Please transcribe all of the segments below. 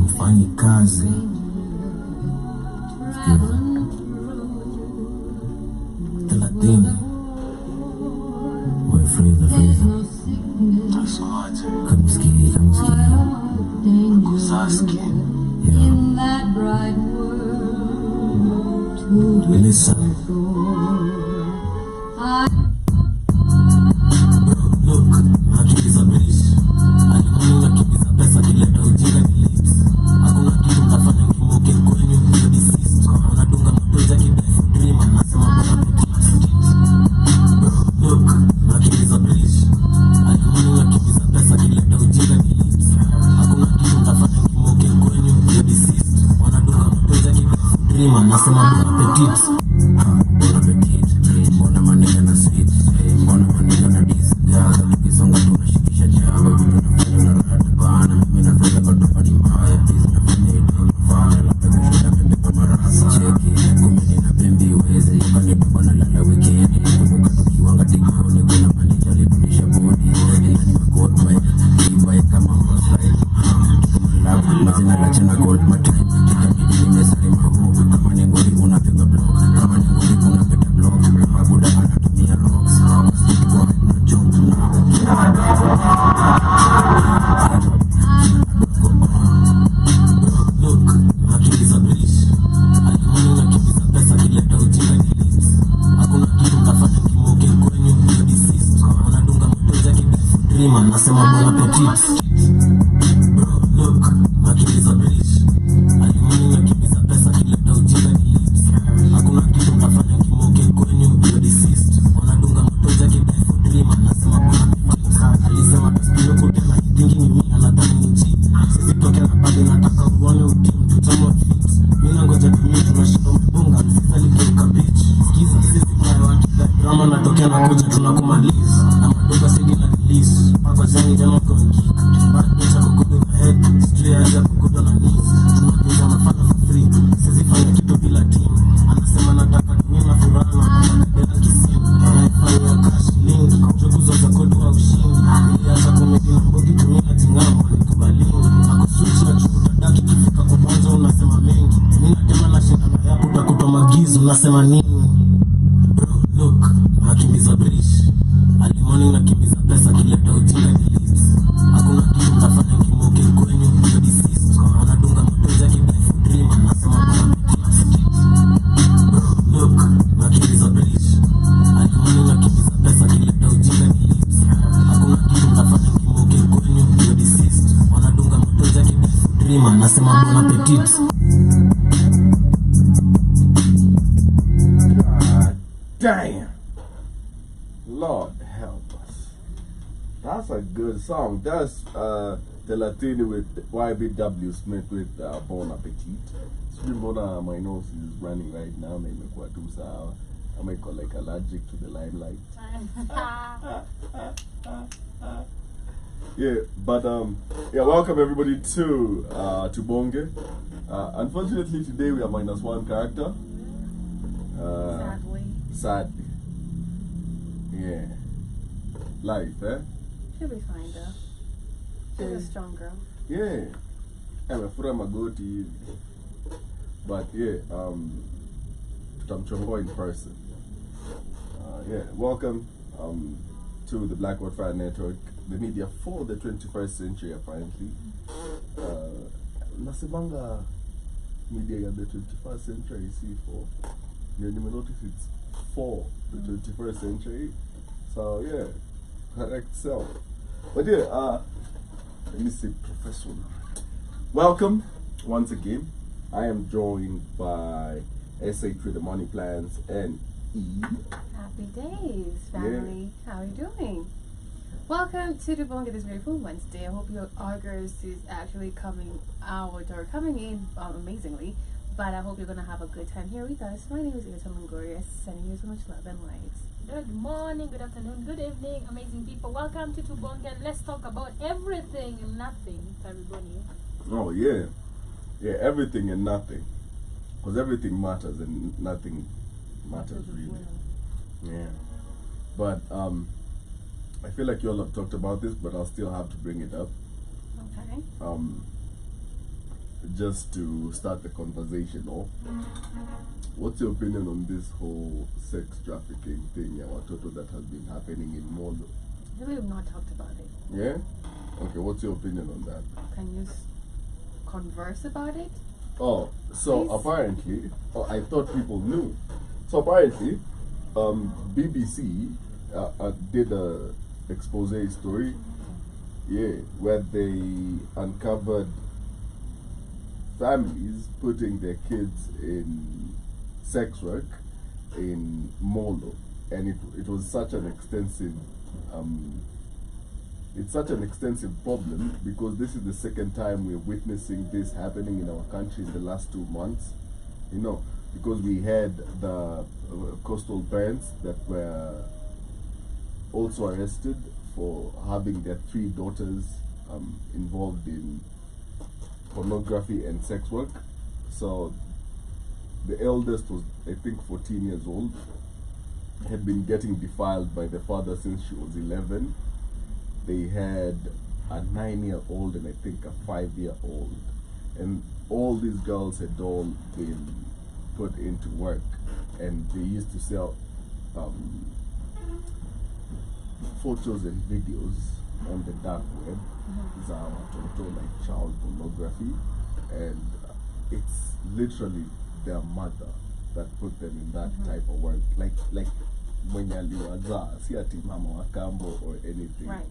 Mfanyi kazi Thelathini we freezer Kamski Kuzaski Listen look, nakimbiza base alimani nakimbiza pesa kileta ujinga ni lips hakuna kitu mtafanya mkimoke kwenye hiyo deceased unadunga matoja kidefu dream anasema bora petit look, nakimbiza base alimani nakimbiza pesa kileta ujinga ni lips hakuna kitu mtafanya mkimoke kwenye hiyo deceased unadunga matoja kidefu dream anasema bora petit bora petit mbona maneno na sweet mbona maneno na disgaga tukisonga tunashikisha jaba vitu nafanya na rada bana mimi nafanya kwa tofani mbaya please nafanya ito mfana labda kushinda pembe kwa marasa cheki kumeni na pembe uweze yukani baba na lala wikendi kumbuka tukiwanga tikoni kuna manija lidunisha bodi ndani magold by kibay kama hosai tukumalabu mazina la chana gold matime kitamidi nimesari mahu kama ni ngori unapiga block kama ni ngori unapita block mabuda anatumia rocks kwa na jump na look, nakimbiza bridge alimani nakimbiza pesa kileta ujinga ni lips hakuna kitu mtafanya kimoke kwenye hiyo deceased unadunga matoja kidefu dream anasema bora petit bro look, nakimbiza bridge alimani nakimbiza pesa kileta ujinga ni lips hakuna kitu mtafanya kimoke kwenye hiyo deceased unadunga matoja kidefu dream anasema bora petit alisema taspino kutena thinking mimi anadhani ni cheap sisi toke na bado nataka uone utim tutamo fit mimi nangoja tumie tunashinda mbonga sisi alikeuka bitch sikiza sisi kwa watu drama natokea na kuja tunakumaliza na madogo sigi na release pako zani jana kwa kick bad bitch akukudu head straight ya kukudu na knees tunapiga mafano for free sisi fanya kitu bila team anasema nataka tumie na furaha na kama kisimu naifanya cash link joguzo za kodi wa ushindi iliacha komedi na mbogi tumia tingamu nikubalingi ako switch na chukuta daki kifika kwa kwanza unasema mengi mimi natema na shindano yako utakupa magizo unasema nini bro look nakimbiza bridge alimoni nakimbiza pesa kileta ujinga ni lips hakuna kitu mtafanya kimoke kwenye hiyo deceased anadunga matoja kidefu dream anasema bora petit bro look nakimbiza bridge alimoni nakimbiza pesa kileta ujinga ni lips hakuna kitu mtafanya kimoke kwenye hiyo deceased anadunga matoja kidefu dream anasema bora petit Damn. Lord help us. That's a good song. That's Thelathini with YBW Smith with Bon Appetit. Bona, my nose is running right now. I might call like allergic to the limelight. Yeah, but yeah, welcome everybody to Tubonge. Unfortunately today we are -1 character. Sadly. Yeah. Life, eh? She'll be fine though. She's a strong girl. Yeah. I'm a fura magoti. But yeah, tutamchongoa in person. Yeah, welcome to the Black Word Fire Network, the media for the 21st century apparently. Nasemanga media of the 21st century C4. You notice it's for the 21st century. So yeah, correct self. But yeah, let me say professional. Welcome once again. I am joined by SA Through the Money Plans and E. Happy days, family. Yeah. How are you doing? Welcome to Tubonge this beautiful Wednesday. I hope your August is actually coming out or coming in amazingly. But I hope you're going to have a good time here with us. My name is Ayrton Glorious, sending you so much love and light. Good morning, good afternoon, good evening, amazing people. Welcome to Tubonge-Let's Talk about everything and nothing. Karibuni. Oh yeah. Yeah, everything and nothing. Because everything matters and nothing matters really. Yeah. But I feel like you all have talked about this, but I'll still have to bring it up. Okay. Just to start the conversation off, what's your opinion on this whole sex trafficking thing, Yawatoto, that has been happening in Molo? We have not talked about it. Yeah? Okay, what's your opinion on that? Can you converse about it? Oh, so Please? apparently, I thought people knew. So apparently, BBC did a expose story, yeah, where they uncovered families putting their kids in sex work in Molo, and it was such an extensive it's such an extensive problem because this is the second time we're witnessing this happening in our country in the last 2 months, you know, because we had the coastal parents that were also arrested for having their 3 daughters involved in pornography and sex work. So the eldest was, I think, 14 years old, had been getting defiled by the father since she was 11. They had a 9-year-old and I think a 5-year-old, and all these girls had all been put into work, and they used to sell photos and videos on the dark web, like child pornography, and it's literally their mother that put them in that type of work, like when you're see ati mama wa kambo or anything, Right.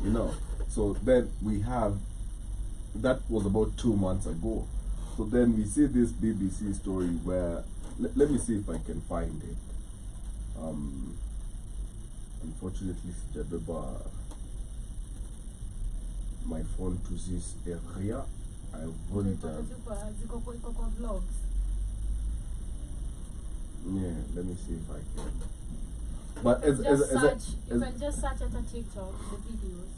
you know. So then we have, that was about 2 months ago. So then we see this BBC story where, let me see if I can find it. Unfortunately, sijabeba my phone to this area. I wouldn't Ziko kwa vlogs. yeah, let me see if I can. But You can just search at a TikTok, the videos.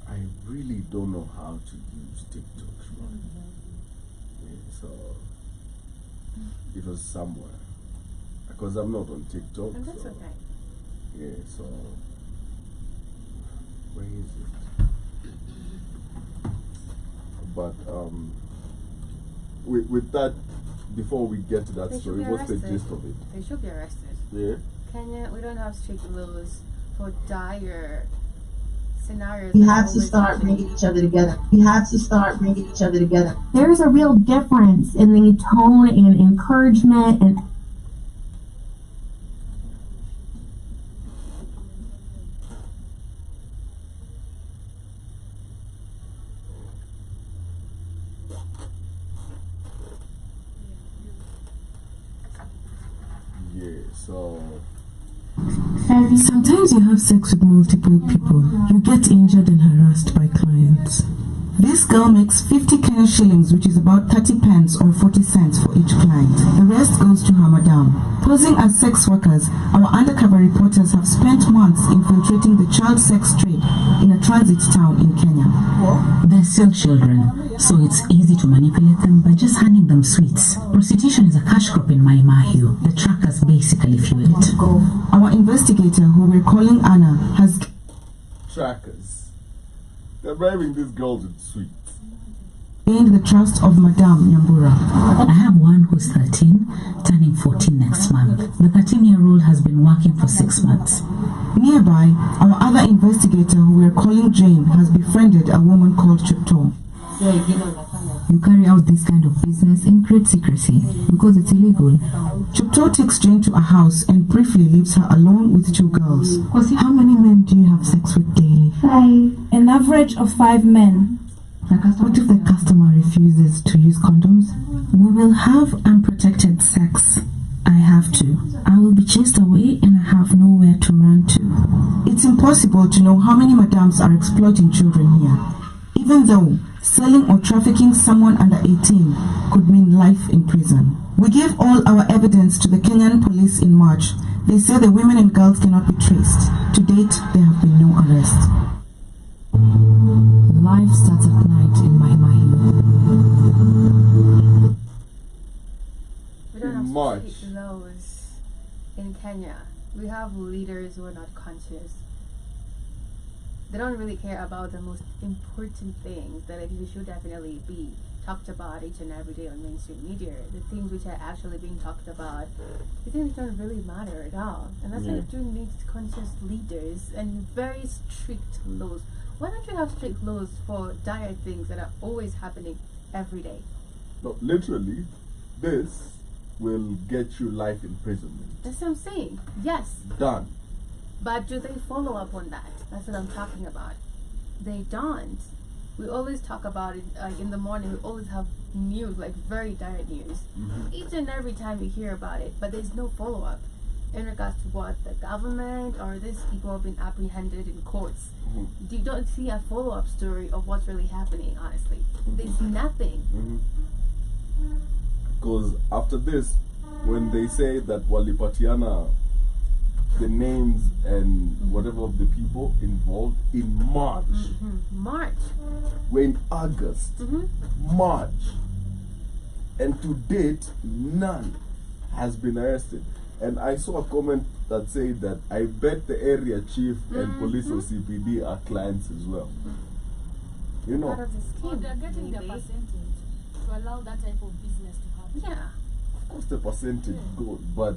I really don't know how to use TikTok. Yeah, so it was somewhere because I'm not on TikTok. And that's so, okay. Yeah, so where is it? But with that, before we get to that They should story, be what's the arrested. gist of it? They should be arrested. Yeah. Kenya, we don't have strict laws for dire scenarios. We that have to always start happen. bringing each other together. We have to start bringing each other together. There's a real difference in the tone and encouragement and Yeah, so Sometimes you have sex with multiple people. You get injured and harassed by clients. This girl makes 50 Kenya shillings, which is about 30 pence or 40 cents for each client. The rest goes to her madam. Posing as sex workers, our undercover reporters have spent months infiltrating the child sex trade in a transit town in Kenya. They're still children, so it's easy to manipulate them by just handing them sweets. Prostitution is a cash crop in Mai Mahiu. The trackers basically fuel it. Our investigator, who we're calling Anna, has trackers. They're bribing these girls with sweets. gained the trust of Madame Nyambura. I have one who's 13, turning 14 next month. The 13-year-old has been working for 6 months. Nearby, our other investigator, who we're calling Jane, has befriended a woman called Chupto. You carry out this kind of business in great secrecy because it's illegal. Chupto takes Jane to a house and briefly leaves her alone with 2 girls. How many men do you have sex with daily? 5. An average of 5 men. What if the customer refuses to use condoms? We will have unprotected sex. I have to. I will be chased away and I have nowhere to run to. It's impossible to know how many madams are exploiting children here, even though selling or trafficking someone under 18 could mean life in prison. We gave all our evidence to the Kenyan police in March. They say the women and girls cannot be traced. To date, there have been no arrests. Life starts at night in my mind. We don't have March. strict laws in Kenya. We have leaders who are not conscious. they don't really care about the most important things that like, should definitely be talked about each and every day on mainstream media. The things which are actually being talked about, the things which don't really matter at all. And that's why we do need conscious leaders and very strict laws. Why don't you have strict laws for dire things that are always happening every day? No, literally, this will get you life imprisonment. That's what I'm saying. Yes. Done. But do they follow up on that? That's what I'm talking about. They don't. We always talk about it, like in the morning, we always have news, like very dire news. Each and every time you hear about it, but there's no follow up in regards to what the government or these people have been apprehended in courts. You don't see a follow up story of what's really happening, honestly. There's nothing. Because after this, when they say that walipatiana the names and whatever of the people involved in March. March. We're in August. March. And to date, none has been arrested. And I saw a comment that said that I bet the area chief and police or CPD are clients as well. You know. Part of the scheme. Or they're getting their percentage to allow that type of business to happen. Yeah. Of course the percentage goes, but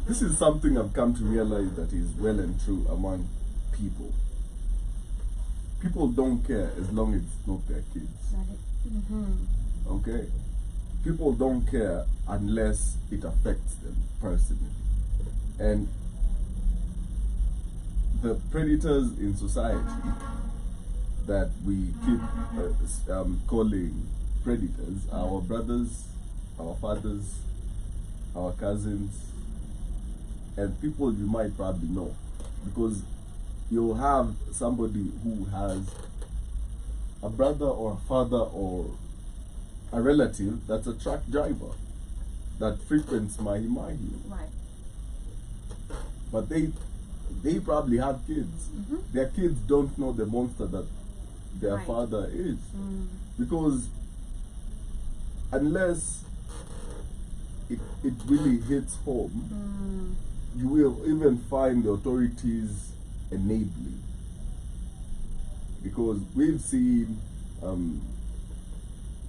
this is something I've come to realize that is well and true among people. People don't care as long as it's not their kids. Okay? People don't care unless it affects them personally. And the predators in society that we keep calling predators are our brothers, our fathers, our cousins, and people you might probably know. Because you'll have somebody who has a brother or a father or a relative that's a truck driver that frequents mahi-mahi. Right. But they probably have kids. Their kids don't know the monster that their father is. Because unless it really hits home, you will even find the authorities enabling. Because we've seen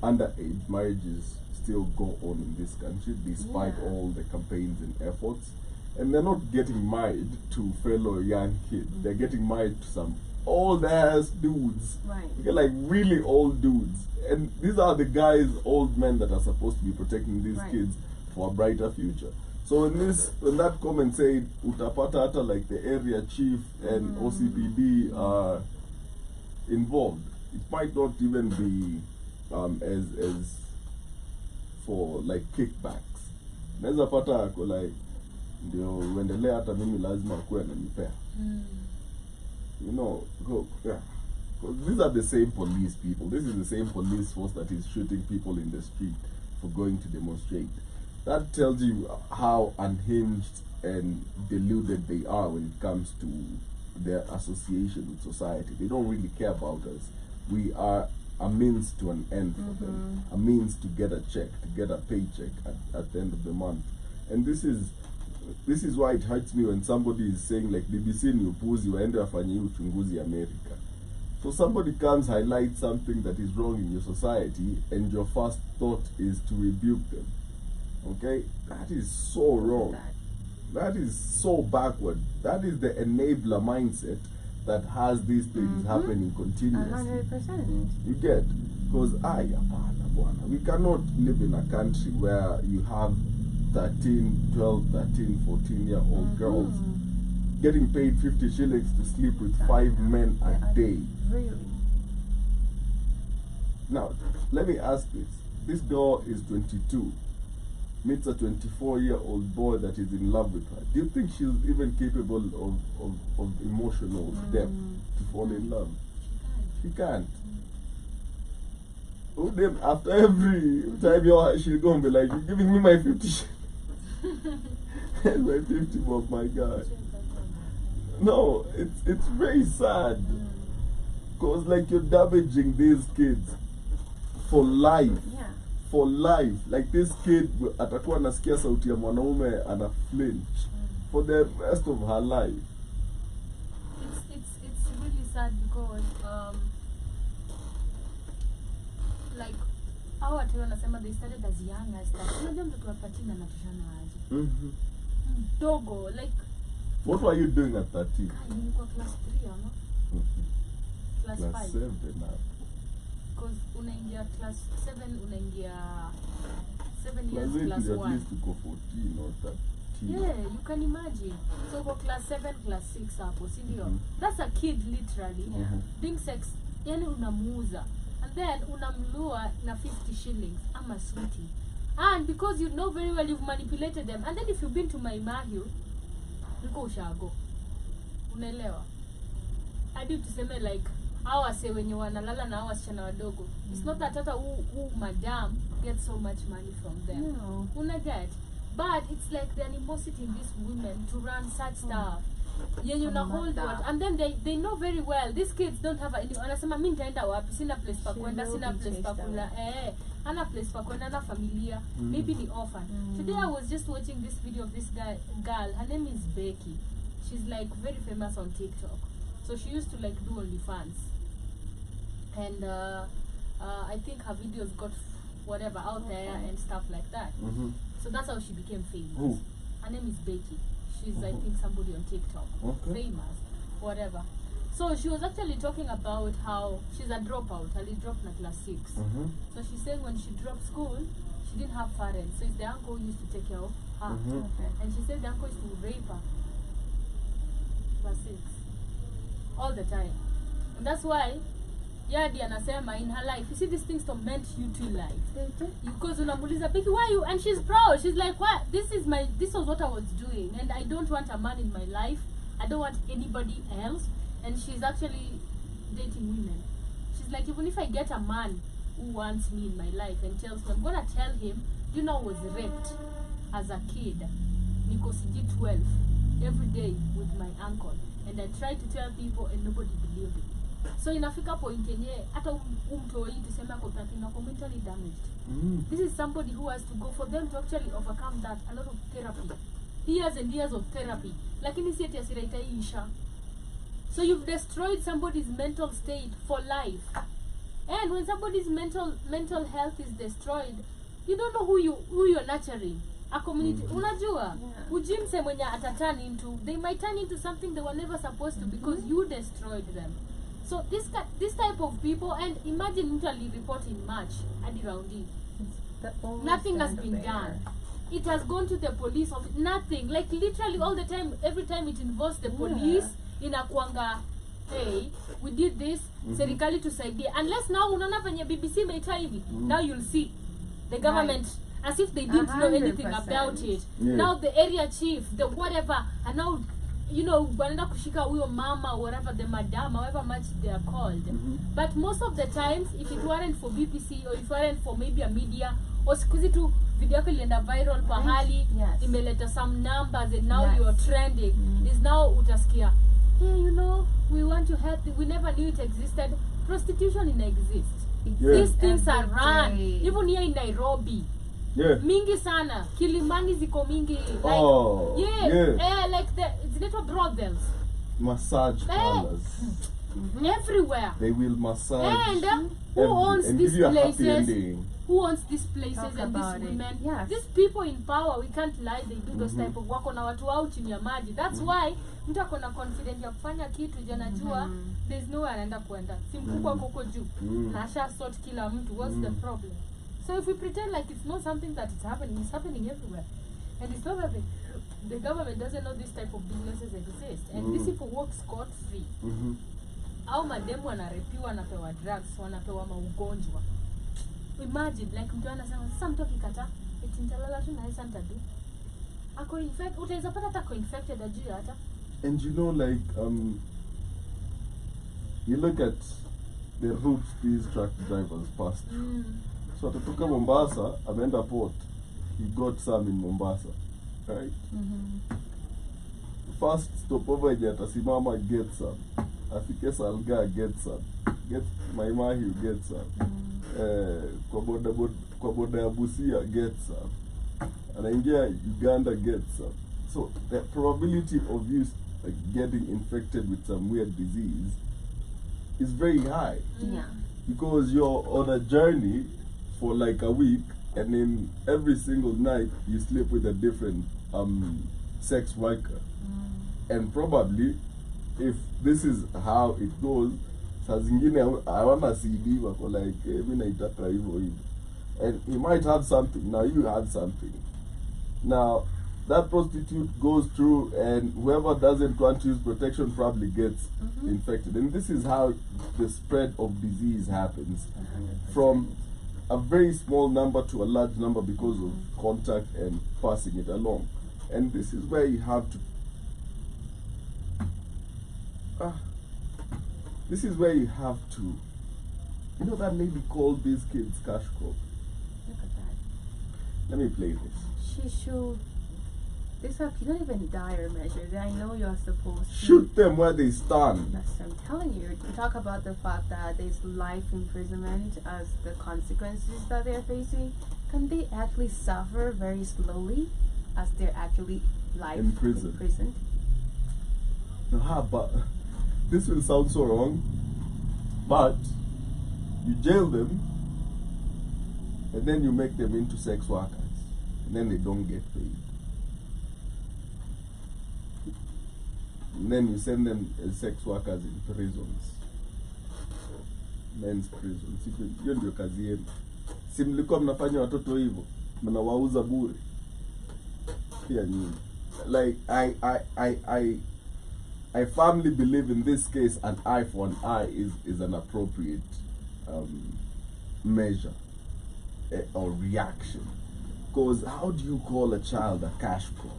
underage marriages still go on in this country despite all the campaigns and efforts. And they're not getting married to fellow young kids. They're getting married to some old ass dudes. Right. You get like really old dudes. And these are the guys, old men that are supposed to be protecting these kids for a brighter future. So when that comment said utapata hata like the area chief and OCPD are involved, it might not even be as for like kickbacks. Naweza pata ako like ndio uendelee hata mimi lazima kuwe ananipea. You know, because these are the same police people. This is the same police force that is shooting people in the street for going to demonstrate. That tells you how unhinged and deluded they are when it comes to their association with society. They don't really care about us. We are a means to an end for them. A means to get a check, to get a paycheck at the end of the month. And this is why it hurts me when somebody is saying like BBC ni upuzi waende wafanye hii uchunguzi America. So somebody comes highlight something that is wrong in your society and your first thought is to rebuke them. Okay? That is so wrong. That is so backward. That is the enabler mindset that has these things happening continuously. 100%. You get? Because we cannot live in a country where you have 13, 12, 13, 14-year-old girls getting paid 50 shillings to sleep with 5 men a day. Really? Now, let me ask this. This girl is 22, meets a 24-year-old boy that is in love with her. Do you think she's even capable of emotional depth to fall in love? She can't. After every time she's going to be like, you're giving me my 50 shillings. My 50 bob, my God. No, it's very sad. Because like you're damaging these kids for life. Yeah. For life. Like this kid atakuwa nasikia sauti ya mwanaume ana flinch for the rest of her life. It's really sad. sad because like hao watu wanasema they started as young as that. Unajua mtoto wa 13 anatoshana aje? Dogo, like What were you doing at 13? nilikuwa class 3 ama? Class 5. Class 7 now. Because unaingia class 7 unaingia 7 years Class 8 class is at 1. least to go 14 or 13. Yeah, you can imagine. So for class 7, class 6 hapo, si ndio? That's a kid literally. Being sex, yani unamuuza. And then unamlua na 50 shillings ama sweetie. And because you know very well you've manipulated them. And then if you've been to my Mahiu, uko ushago. Unaelewa? Hadi tuseme like hawa wase wenye wanalala na hawa wasichana wadogo. It's not that hata who madam gets so much money from them. No. Unaget? But it's like the animosity in these women to run such stuff. Yenye una hold what, and then they know very well these kids don't have any. Wanasema mimi nitaenda wapi? Sina place pa kwenda, sina place pa kula. Ana place pa kwenda na familia. Maybe ni orphan. Today I was just watching this video of this girl. Her name is Becky. She's like very famous on TikTok. So she used to like do OnlyFans. And I think her videos got whatever out there and stuff like that. So that's how she became famous. Who? Her name is Becky. She's I think somebody on TikTok. Famous. Whatever. So she was actually talking about how she's a dropout. She dropped in class 6. So she's saying when she dropped school, she didn't have parents. So it's the uncle who used to take care of her. And she said the uncle used to rape her. Class 6. All the time. And that's why Yadi anasema in her life, you see these things torment you to life. Because unamuliza Becky, why you? And she's proud. She's like, what? This was what I was doing, and I don't want a man in my life. I don't want anybody else. And she's actually dating women. She's like, even if I get a man who wants me in my life and tells me, I'm gonna tell him, you know, I was raped as a kid. Because he did 12 every day with my uncle, and I tried to tell people, and nobody believed it. So inafika point yenye hata umtoi tuseme ako 13 ako mentally damaged. This is somebody who has to go for them to actually overcome that, a lot of therapy, years and years of therapy, lakini si eti hasira itaisha. So you've destroyed somebody's mental state for life, and when somebody's mental health is destroyed, you don't know who you're nurturing. A community, unajua, ujimse mwenye ataturn into, they might turn into something they were never supposed to because you destroyed them. So this type of people, and imagine literally report in March at around it. Nothing has been done. It has gone to the police of nothing. Like literally all the time, every time it involves the police, inakuanga, hey, we did this, serikali tusaidie. Unless now unaona venye BBC meita hivi, now you'll see the government as if they didn't know anything about it. Now the area chief, the whatever, and now you know, wanaenda kushika huyo mama, whatever, the madam, however much they are called. But most of the times, if it weren't for BBC or if it weren't for maybe a media, or sikuzi tu video yako ilienda viral pahali, imeleta some numbers and now you're trending, is now utasikia, hey, you know, we want to help, we never knew it existed. Prostitution exists. These things are run. Even here in Nairobi. Mingi sana. Kilimani ziko mingi. Like, like the little brothels. Massage parlors. Everywhere. They will massage. And who owns these places? Who owns these places Talk and these about women? Yes. These people in power, we can't lie, they do those type of wako na watu wao chini ya maji. That's why mtu ako na confidence ya kufanya kitu je anajua there's nowhere anaenda kwenda. Si mkubwa koko juu. Na asha sort kila mtu. What's the problem? So if we pretend like it's not something that is happening, it's happening everywhere. And it's not that the government doesn't know this type of businesses exist. And these people work scot-free. Au mademu wanarepiwa, wanapewa drugs, wanapewa maugonjwa. Imagine, like mtu anasema, sasa mtu akikata, eti nitalala tu na hisa nitadu. Ako infected, utaweza pata hata co-infected ajui hata. And you know, like, you look at the routes these truck drivers passed. So atatoka Mombasa, ameenda port. He got some in Mombasa, right? First stopover yenye atasimama get some. Afike Salga get some. Get my Mahiu get some. Kwa boda ya Busia get some. Anaingia Uganda get some. So the probability of you like getting infected with some weird disease is very high. Yeah. Because you're on a journey for like a week, and then every single night you sleep with a different sex worker. And probably, if this is how it goes, saa zingine hawana CD wako like mimi naitaka hivyo hivyo, and he might have something, now you have something. Now that prostitute goes through, and whoever doesn't want to use protection probably gets infected. And this is how the spread of disease happens, from a very small number to a large number because of contact and passing it along. And this is where you have to this is where you have to, you know, that lady called these kids cash crop. Look at that. Let me play this. She should. This up. You don't even dire measures. I know you're supposed to Shoot them where they stand. That's what I'm telling you. You talk about the fact that there's life imprisonment as the consequences that they're facing. Can they actually suffer very slowly as they're actually life imprisoned? But this will sound so wrong, but you jail them and then you make them into sex workers, and then they don't get paid. And then you send them as sex workers in prisons, men's prisons. Hiyo ndio kazi yenu. Si mlikuwa mnafanya watoto hivyo, mnawauza bure. Pia nyinyi. Like I firmly believe in this case an eye for an eye is an appropriate measure or reaction. Because how do you call a child a cash crop?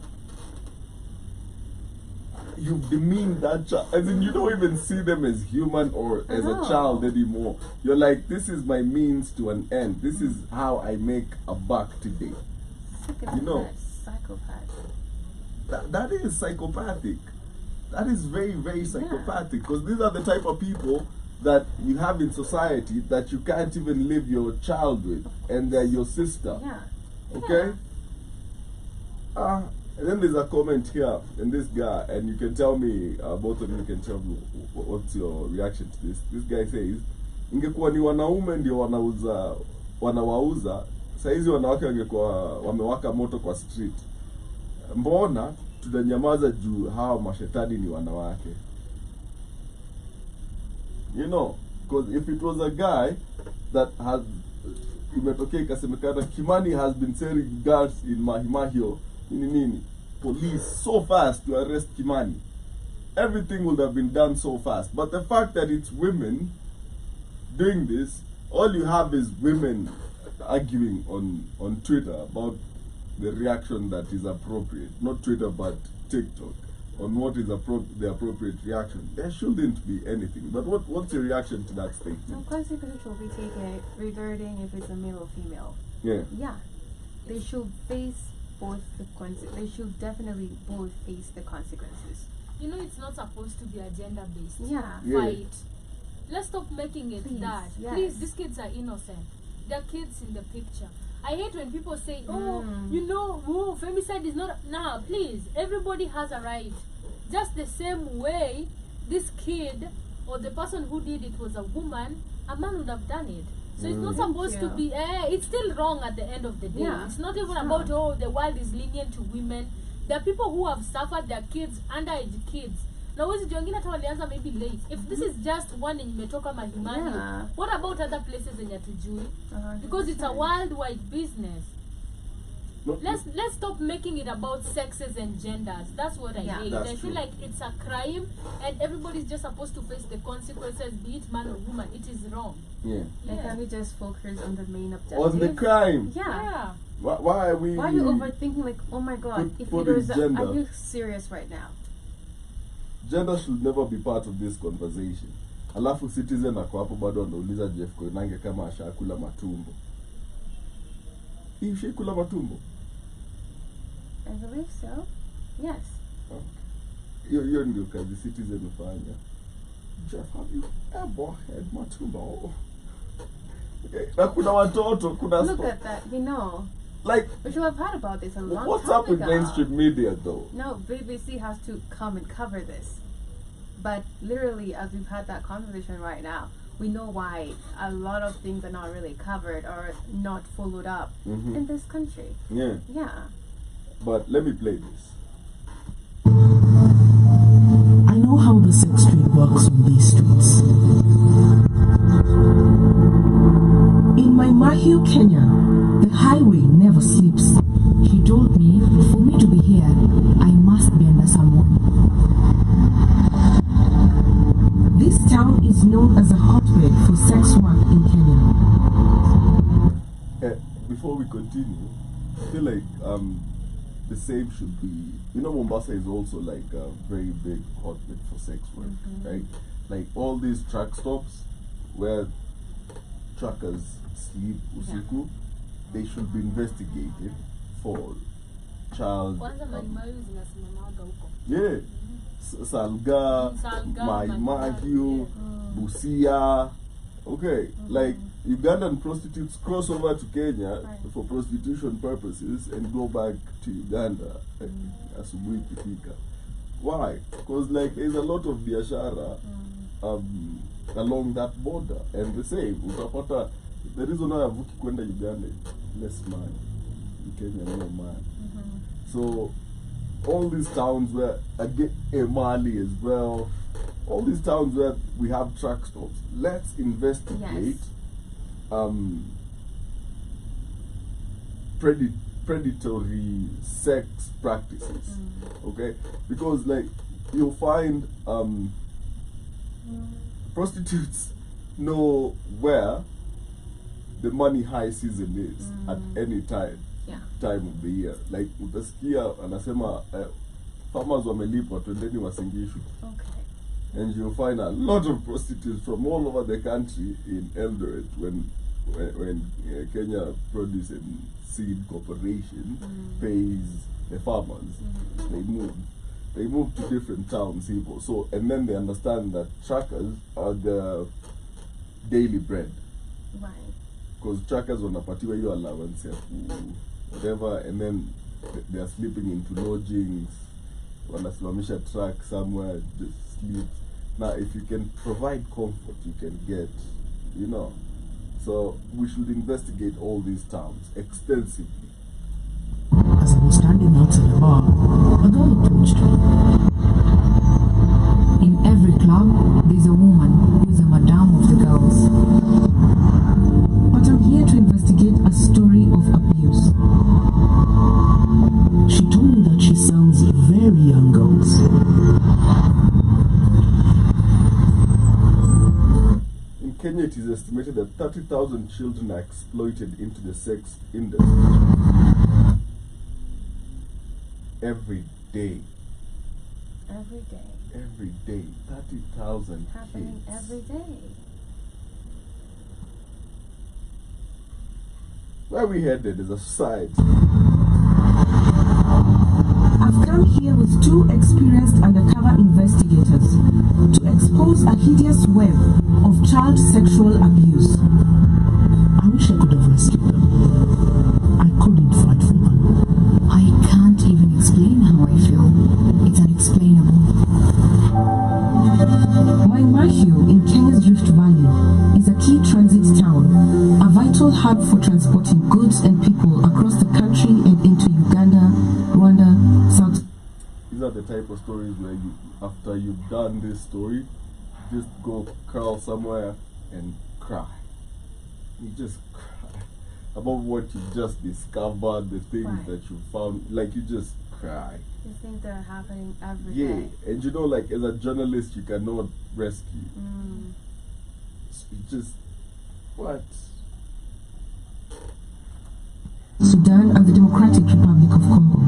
You've demeaned that child. As in, you don't even see them as human or as a child anymore. You're like, this is my means to an end. This is how I make a buck today. You know, psychopath. That is psychopathic. That is very, very psychopathic. Because these are the type of people that you have in society that you can't even leave your child with, and they're your sister. Yeah. Okay? And then there's a comment here, and this guy, and you can tell me, both of you can tell me what's your reaction to this. This guy says, ingekuwa ni wanaume ndio wanawauza, saizi wanawake wangekuwa wamewaka moto kwa street. Mbona tunanyamaza juu hawa mashetani ni wanawake? You know, because if it was a guy that has imetokea ikasemekana Kimani has been selling guards in Mahimahio nini, police so fast to arrest Kimani, everything would have been done so fast. But the fact that it's women doing this, all you have is women arguing on Twitter about the reaction that is appropriate. Not Twitter, but TikTok, on what is the appropriate reaction. There shouldn't be anything. But what's your reaction to that statement? No, consequences will be taken regarding if it's a male or female. Yeah. Yeah. They should face both the they should definitely both face the consequences. You know, it's not supposed to be a gender-based Yeah. fight. Let's stop making it that. Yes. Please, these kids are innocent. They're kids in the picture. I hate when people say, oh, you know, femicide is not... Nah, please, everybody has a right. Just the same way this kid or the person who did it was a woman, a man would have done it. So it's not supposed to be... it's still wrong at the end of the day. Yeah. It's not even about, oh, the world is lenient to women. There are people who have suffered, their kids, underage kids. Now, maybe late. If this is just one in imetoka Mahimani, what about other places in Yatujui? Because it's a worldwide business. Let's stop making it about sexes and genders. That's what I hate. I feel like it's a crime and everybody's just supposed to face the consequences, be it man or woman. It is wrong. Yeah. And can we just focus on the main objective? On the crime. Yeah. Why are we... Why are you overthinking like, oh my god, if it was are you serious right now? Gender should never be part of this conversation. Alafu Citizen ako hapo bado anauliza Jeff Koinange kama ashakula matumbo. Hii ushakula matumbo? I believe so. Yes. Hiyo ndio kazi Citizen hufanya. Jeff, have you ever had matumbo? Na kuna watoto, kuna... Look at that, you know. Like, we should have heard about this a long time ago. What's up with mainstream media, though? No, BBC has to come and cover this. But literally, as we've had that conversation right now, we know why a lot of things are not really covered or not followed up in this country. Yeah. Yeah. But let me play this. I know how the sex trade works on these streets. In my Mahio, Kenya, the highway never sleeps. She told me, for me to be here, I must be under someone. This town is known as a hotbed for sex work in Kenya. Before we continue, I feel like the same should be, Mombasa is also like a very big hotbed for sex work, right? Like all these truck stops where truckers sleep usiku, they should be investigated for child. Yeah. Salga, Mahio, Busia. Okay, like Ugandan prostitutes cross over to Kenya for prostitution purposes and go back to Uganda asubuhi ikifika. Why? Because like there's a lot of biashara along that border, and the same utapata the reason why avuki kwenda Uganda is less money. In Kenya no money. So all these towns where I get Mali as well, all these towns where we have truck stops, let's investigate predatory sex practices. Okay, because like you'll find prostitutes know where the money high season is at any time of the year. Like utasikia anasema farmers wamelipwa twendeni Wasingishu. Okay. And you'll find a lot of prostitutes from all over the country in Eldoret when Kenya Produce and Seed Corporation pays the farmers. They move to different towns, people. So and then they understand that truckers are the daily bread. Right. Because truckers wanapatiwa hiyo allowance ya whatever, and then they are sleeping into lodgings, wanasimamisha truck somewhere, just sleep. Now if you can provide comfort, you can get, so we should investigate all these towns extensively. As I was standing outside the bar, a girl approached me. In every club, there's a woman who is a madame of the girls. But I'm here to investigate a story of abuse. She told me that she sells very young girls. In Kenya, it is estimated that 30,000 children are exploited into the sex industry every day. Every day. Every day, 30,000 Happening kids. every day. Where we headed is a society. I've come here with two experienced undercover investigators to expose a hideous web of child sexual abuse. I wish I could have rescued them. I couldn't fight for them. I can't even explain how I feel. It's unexplainable. Mahio in Kenya's Rift Valley is a key transit town, a vital hub for transporting goods and people across the country and into Uganda, Rwanda, South. These are the type of stories where you, after you've done this story, just go curl somewhere and cry. You just cry about what you just discovered, the things that you found, like you just cry. You think they're happening every Yeah, day. and like as a journalist, you cannot rescue. So you just, what? Sudan and the Democratic Republic of Congo.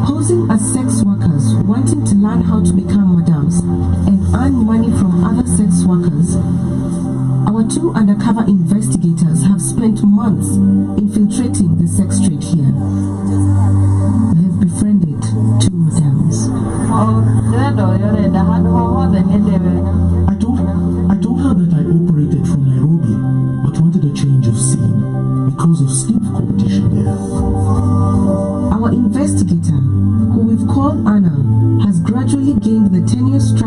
Posing as sex workers wanting to learn how to become madams and earn money from other sex workers, our two undercover investigators have spent months infiltrating the sex trade here. They've befriended two madams. I told her that I operated from Nairobi, but wanted a change of scene because of stiff competition there. Our investigator, who we've called Anna, has gradually gained the tenuous track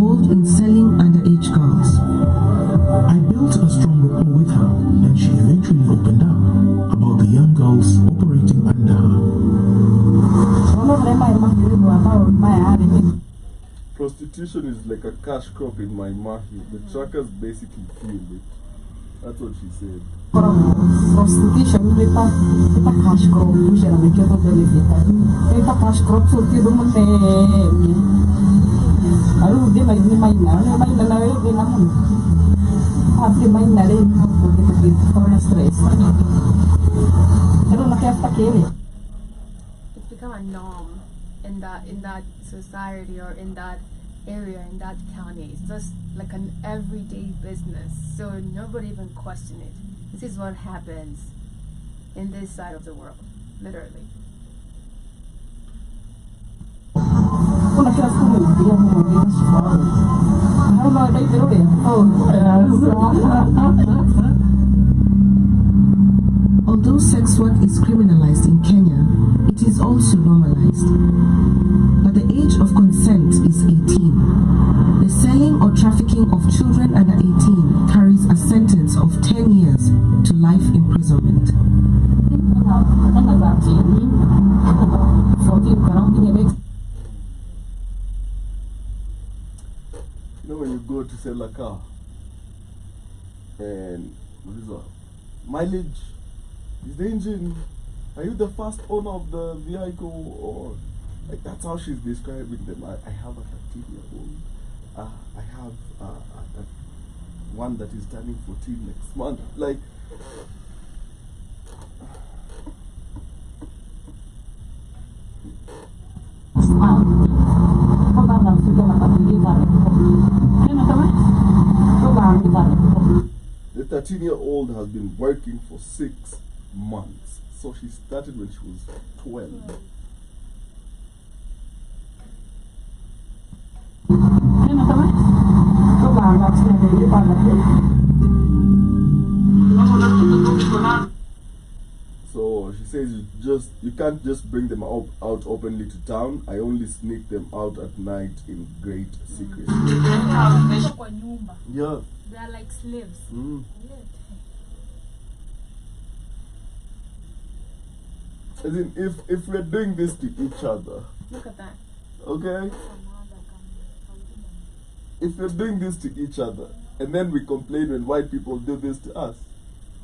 involved in selling underage girls. I built a strong rapport with her, and she eventually opened up about the young girls operating under her. Prostitution is like a cash crop in my mahi. The truckers basically fuel it. That's what she said. Prostitution is a cash crop. Usually, we get a benefit. It's a cash crop, so you don't want to. I don't know. They might not. After my knowledge, stress. I don't know if It's become a norm in that society or in that area, in that county. It's just like an everyday business, so nobody even question it. This is what happens in this side of the world, literally. Although sex work is criminalized in Kenya, it is also normalized. But the age of consent is 18. The selling or trafficking of children under 18 carries a sentence of 10 years to life imprisonment. You know when you go to sell a car and what is that? Mileage? Is the engine? Are you the first owner of the vehicle? Or like that's how she's describing them. I have a 13-year-old. I have one that is turning 14 next month. Like the 13-year-old has been working for 6 months. So she started when she was 12. So she says you can't just bring them out openly to town. I only sneak them out at night in great secret. Yeah. They are like slaves. As in, if we're doing this to each other, Look at that. okay? If we're doing this to each other, and then we complain when white people do this to us,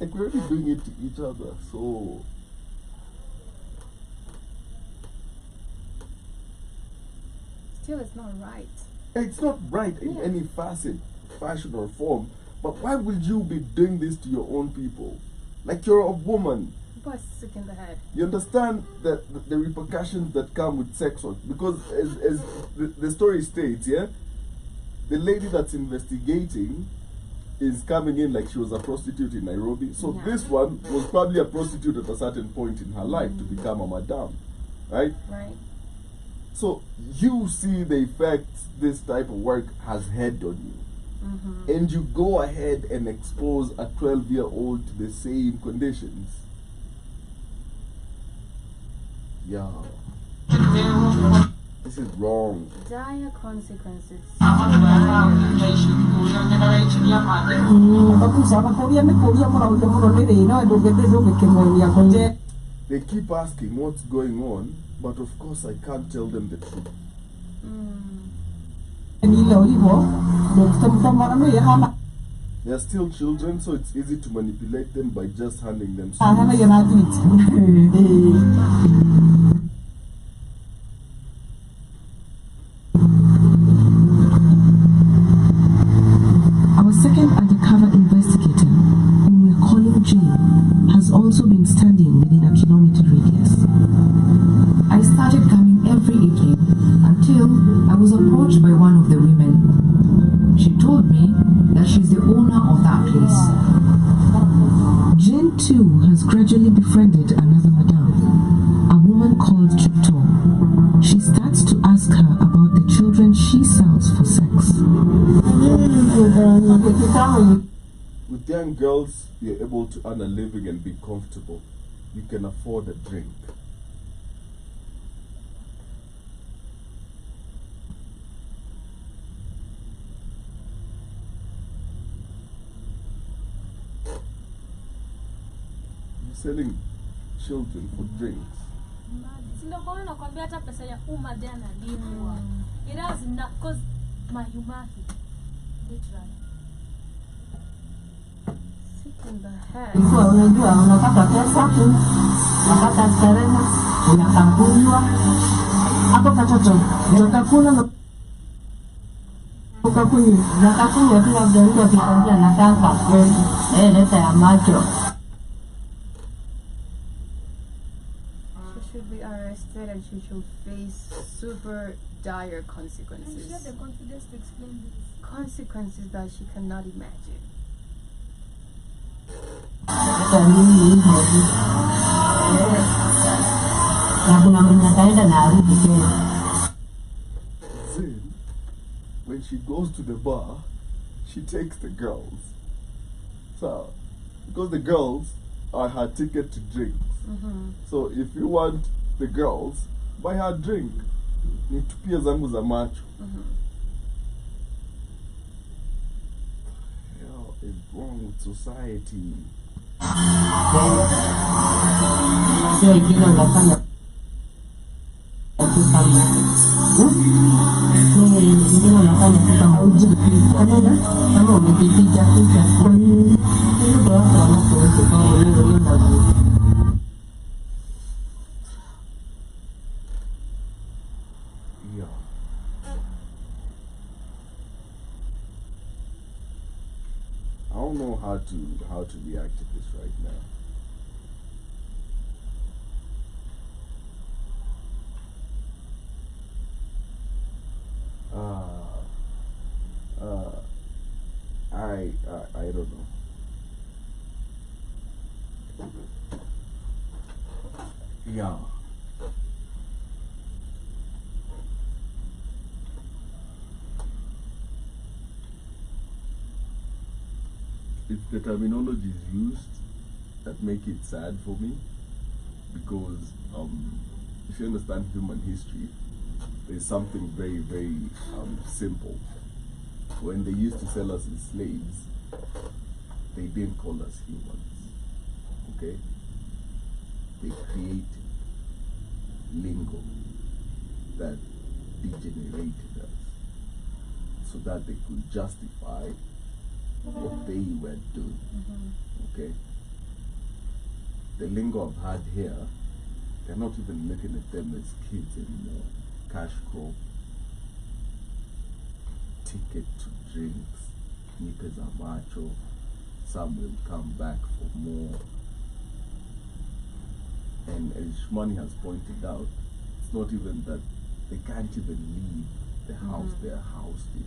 like we're already doing it to each other, so... Still, it's not right. It's not right in any facet, fashion or form, but why would you be doing this to your own people? Like you're a woman. People are sick in the head. You understand that the repercussions that come with sex work, because as the story states, yeah, the lady that's investigating is coming in like she was a prostitute in Nairobi. So this one was probably a prostitute at a certain point in her life to become a madam, right? Right. So you see the effects this type of work has had on you. And you go ahead and expose a 12-year-old to the same conditions. Yeah. This is wrong. Dire consequences. They keep asking what's going on, but of course I can't tell them the truth. They're still children, so it's easy to manipulate them by just handing them Our second undercover investigator, whom we're calling Jane, has also been standing within a kilometer radius. I started coming every evening until I was approached by one of the women. She told me that she's the owner of that place. Jane too has gradually befriended another madam, a woman called Chupto. She starts to ask her about the children she sells for sex. With young girls, you're able to earn a living and be comfortable. You can afford a drink. selling children for drinks. Ndio kwa nini nakwambia hata pesa ya umma dia analipwa. It has not cause mahimahi. Literally. Sick in the head. Kwa unajua unapata pesa, unapata starehe, unakakunywa. Hapo katoto, utakula na ukakunywa tu labda mtu akikwambia nataka leta ya macho. She should be arrested and she should face super dire And she consequences. had the confidence to explain this. Consequences that she cannot imagine. Hata mimi hivi. Na kuna mwenye ataenda na arudi tena. Then, when she goes to the bar, she takes the girls. So, because the girls are her ticket to drinks. So, if you want the girls, buy her a drink. Nitupia zangu za macho. Hell is wrong with society. Ndio ingine unafanya kitu kama ingine unafanya kitu kama kama umejipiga picha kwa nini ndio watu wanapoishi kama wewe Yeah. I don't know how to react to this right now. I don't know. Yeah. It's the terminologies used that make it sad for me, because if you understand human history, there's something very, very simple. When they used to sell us as slaves, they didn't call us humans. Okay? They created lingo that degenerated us so that they could justify what they were doing. Okay? The lingo I've had here, they're not even looking at them as kids anymore. Cash crop, ticket to drinks, nippers are macho, some will come back for more. And as Shmani has pointed out, it's not even that they can't even leave the house they're housed in.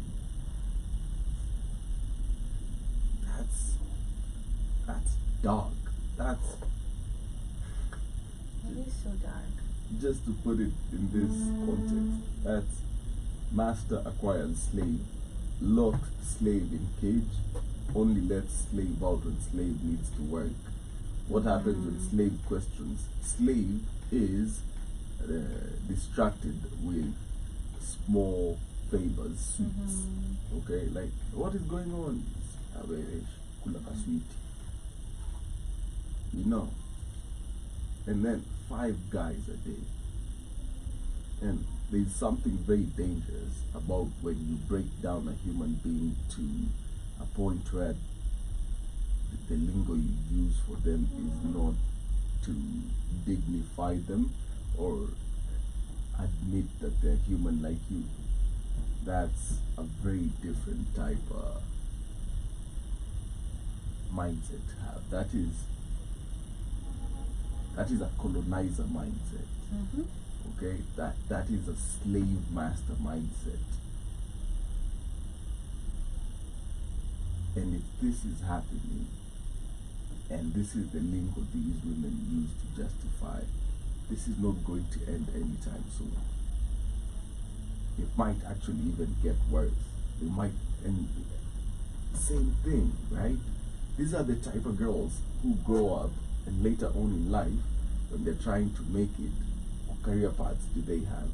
That's dark. That's It is so dark. just to put it in this context. That's master acquired slave, locked slave in cage, only lets slave out when slave needs to work. What happens when slave questions? Slave is distracted with small favors, sweets. Okay, like what is going on? You know. And then 5 guys a day. And there's something very dangerous about when you break down a human being to a point where the lingo you use for them is not to dignify them or admit that they're human like you. That's a very different type of mindset to have. That is a colonizer mindset. Okay, that is a slave master mindset. And if this is happening, and this is the lingo these women use to justify, this is not going to end anytime soon. It might actually even get worse. It might end. Same thing, right? These are the type of girls who grow up and later on in life, when they're trying to make it, what career paths do they have?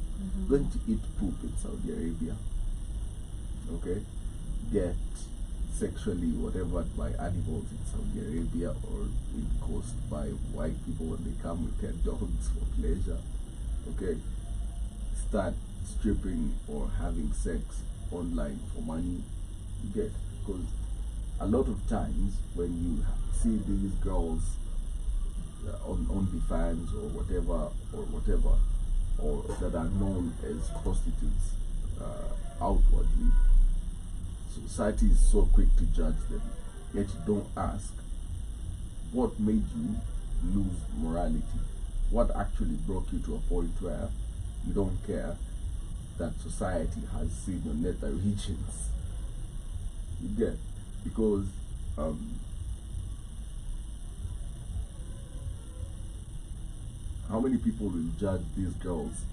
Going to eat poop in Saudi Arabia. Okay? Get sexually whatever by animals in Saudi Arabia or being caused by white people when they come with their dogs for pleasure, okay, start stripping or having sex online for money, you get, because a lot of times when you see these girls on OnlyFans or whatever, or that are known as prostitutes outwardly, society is so quick to judge them, yet you don't ask what made you lose morality, what actually broke you to a point where you don't care that society has seen your nether regions. You get, because how many people will judge these girls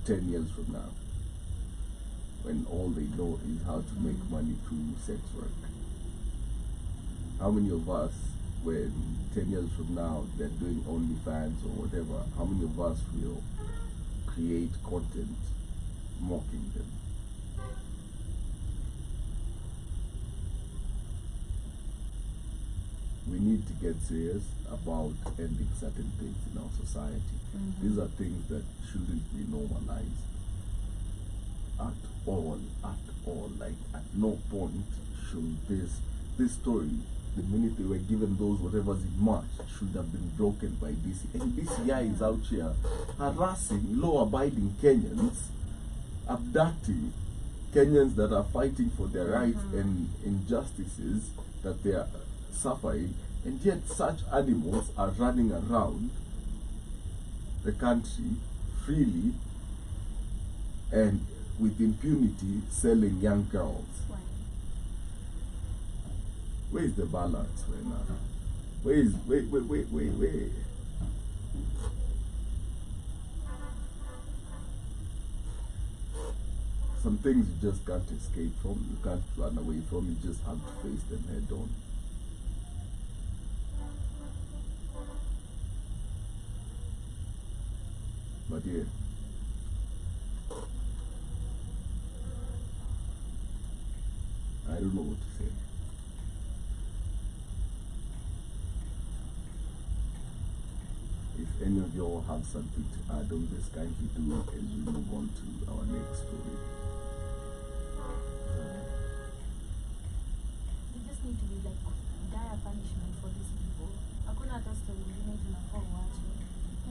10 years from now when all they know is how to make money through sex work? How many of us, when 10 years from now they're doing OnlyFans or whatever, how many of us will create content mocking them? We need to get serious about ending certain things in our society. These are things that shouldn't be normalized at all. Like, at no point should this story, the minute they were given those whatever's in March, should have been broken by DC. And this guy is out here harassing law-abiding Kenyans, abducting Kenyans that are fighting for their rights and injustices that they are suffering, and yet such animals are running around the country freely and with impunity selling young girls. Where is the balance right now? Wait. Some things you just can't escape from, you can't run away from, you just have to face them head on. But yeah, I don't know what to say. If any of y'all have something to add on this, kindly do as we move on to our next story. There just need to be like dire punishment for these people. Hakuna hata story nyingine tunafaa waache.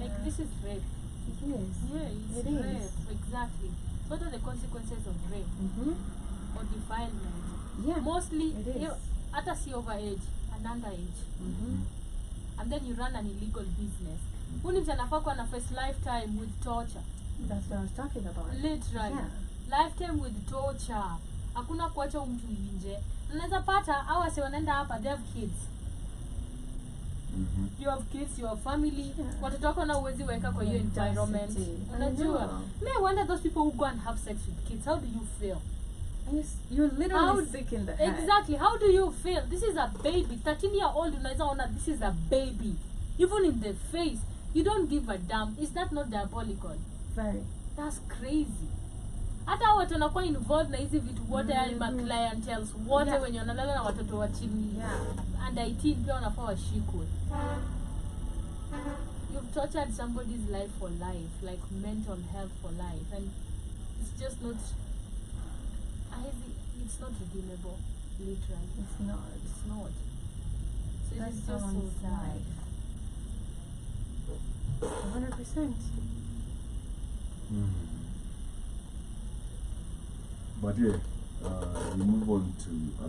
Like, this is rape. Yes. Yeah, it's It rape. is. Exactly. So what are the consequences of rape or defilement? Yeah. Mostly, it is. hata si overage, an underage. And then you run an illegal business. Who needs anafaa kuwa na face lifetime with torture? That's what I was talking about. Literally. Yeah. Lifetime with torture. Hakuna kuacha mtu nje. Unaweza pata hawa wase wanaenda hapa, they have kids. You have kids, you have family. Watoto wako na uwezi weka kwa hiyo environment. Unajua? Me wonder those people who go and have sex with kids, how do you feel? You're literally sick in the head. Exactly. How do you feel? This is a baby. 13-year-old, unaweza ona, this is a baby. Even in the face, you don't give a damn. Is that not diabolical? Very. That's crazy. Hata watu wanakuwa involved na hizi vitu wote, ma clientels wote wenye wanalala na watoto wa chini under 18 pia wanafaa washikwe. You've tortured somebody's life for life, like mental health for life, and it's just not. It's not redeemable, literally. It's not. It's not. So That's it's just so someone's sad. life. 100%. But yeah, we move on to a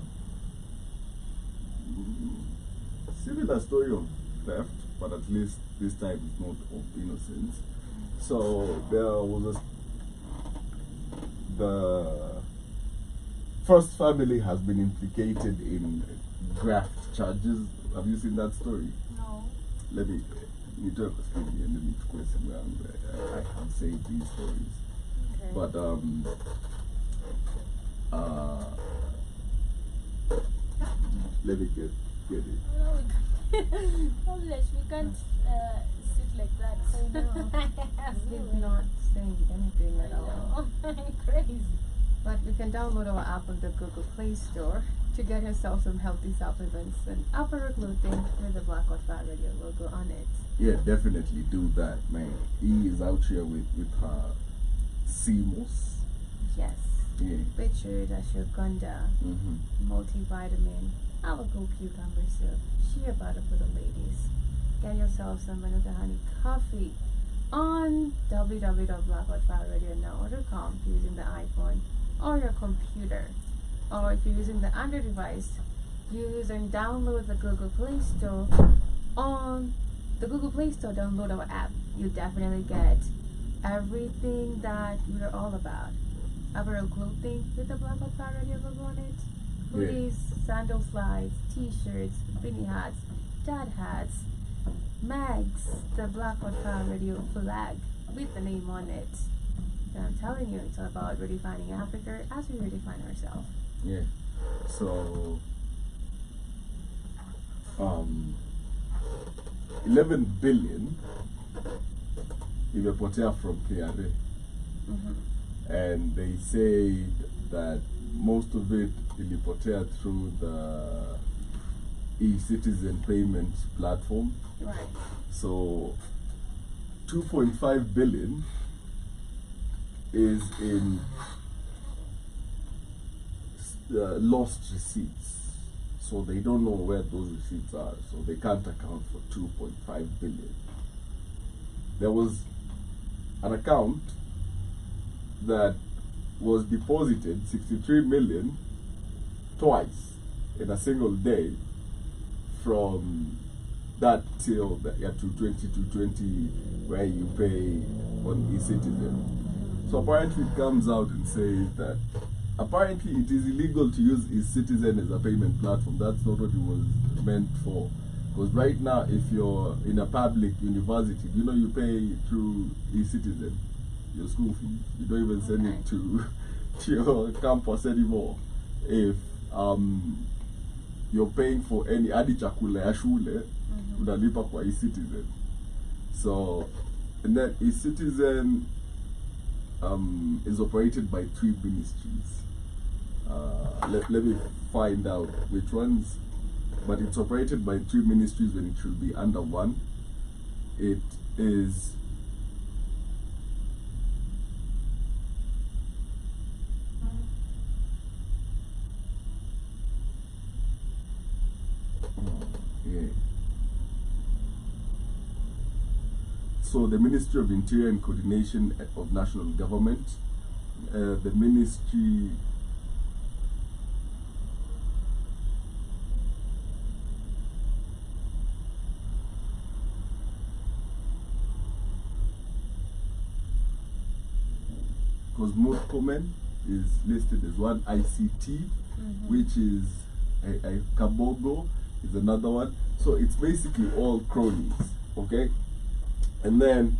similar story of theft, but at least this time it's not of innocence. So there was the first family has been implicated in graft charges. Have you seen that story? No. Let me talk and let me question around. I have saved these stories. Okay. But let me get it. Unless we can't sit like that. He's not saying anything at all. Crazy. But you can download our app on the Google Play Store to get yourself some healthy supplements and upper clothing with the Black Hot Fat Radio logo on it. Yeah, definitely do that, man. E is out here with her CMOS. Yes. Yeah. Pictured ashwagandha, multivitamin, alcohol cucumber soup, shea butter for the ladies. Get yourself some Manuka honey coffee on www.blackhotfatradio.com using the iPhone or your computer. Or if you're using the Android device, use and download the Google Play Store. On the Google Play Store, download our app. You definitely get everything that we're all about. Apparel clothing with the Black Hot Fat Radio logo on it. Hoodies, sandal slides, t-shirts, beanie hats, dad hats, mags, the Black Hot Fat Radio flag with the name on it. And I'm telling you, it's all about redefining Africa as we redefine ourselves. Yeah. So 11 billion imepotea from KRA. And they say that most of it ilipotea through the e-citizen payment platform. Right. So 2.5 billion is in lost receipts. So they don't know where those receipts are. So they can't account for 2.5 billion. There was an account that was deposited 63 million twice in a single day from that till the year 220 where you pay on e-citizen. So apparently it comes out and says that apparently it is illegal to use e-citizen as a payment platform. That's not what it was meant for. Because right now, if you're in a public university, you pay through e-citizen, your school fees. You don't even send it to your campus anymore. If you're paying for any hadi chakula ya shule, unalipa kwa e-citizen. So, and then e-citizen is operated by 3 ministries. Let me find out which ones. But it's operated by 3 ministries when it should be under one. It is so the Ministry of Interior and Coordination of National Government, the Ministry because Mutkomen is listed as one, ICT, which is a Kabogo is another one. So it's basically all cronies, okay? And then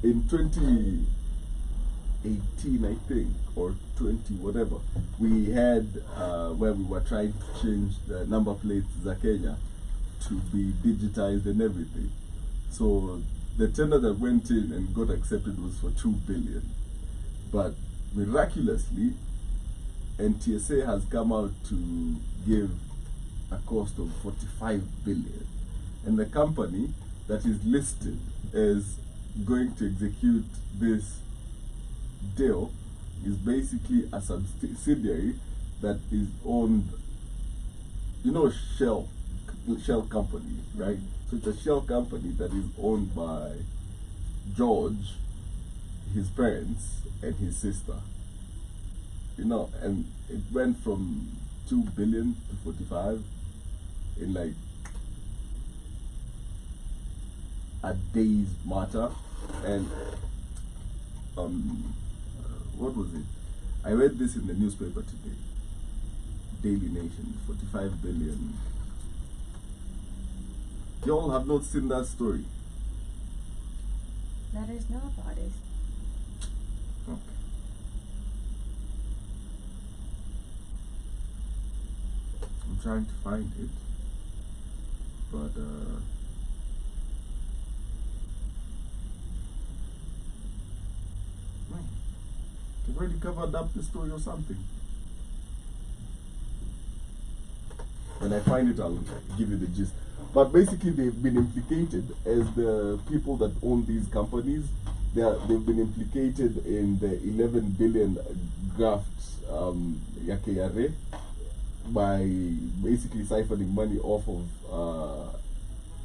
in 2018, I think, or 20, whatever, we had where we were trying to change the number plates za Kenya to be digitized and everything. So the tender that went in and got accepted was for 2 billion. But miraculously, NTSA has come out to give a cost of 45 billion. And the company that is listed as going to execute this deal is basically a subsidiary that is owned, Shell company, right? So it's a Shell company that is owned by George, his parents, and his sister. And it went from 2 billion to 45 in like a day's matter. And what was it? I read this in the newspaper today. Daily Nation, 45 billion. Y'all have not seen that story. Let us know about it. Okay. I'm trying to find it, but already covered up the story or something. When I find it, I'll give you the gist. But basically, they've been implicated as the people that own these companies. They've been implicated in the 11 billion graft ya KRA by basically siphoning money off of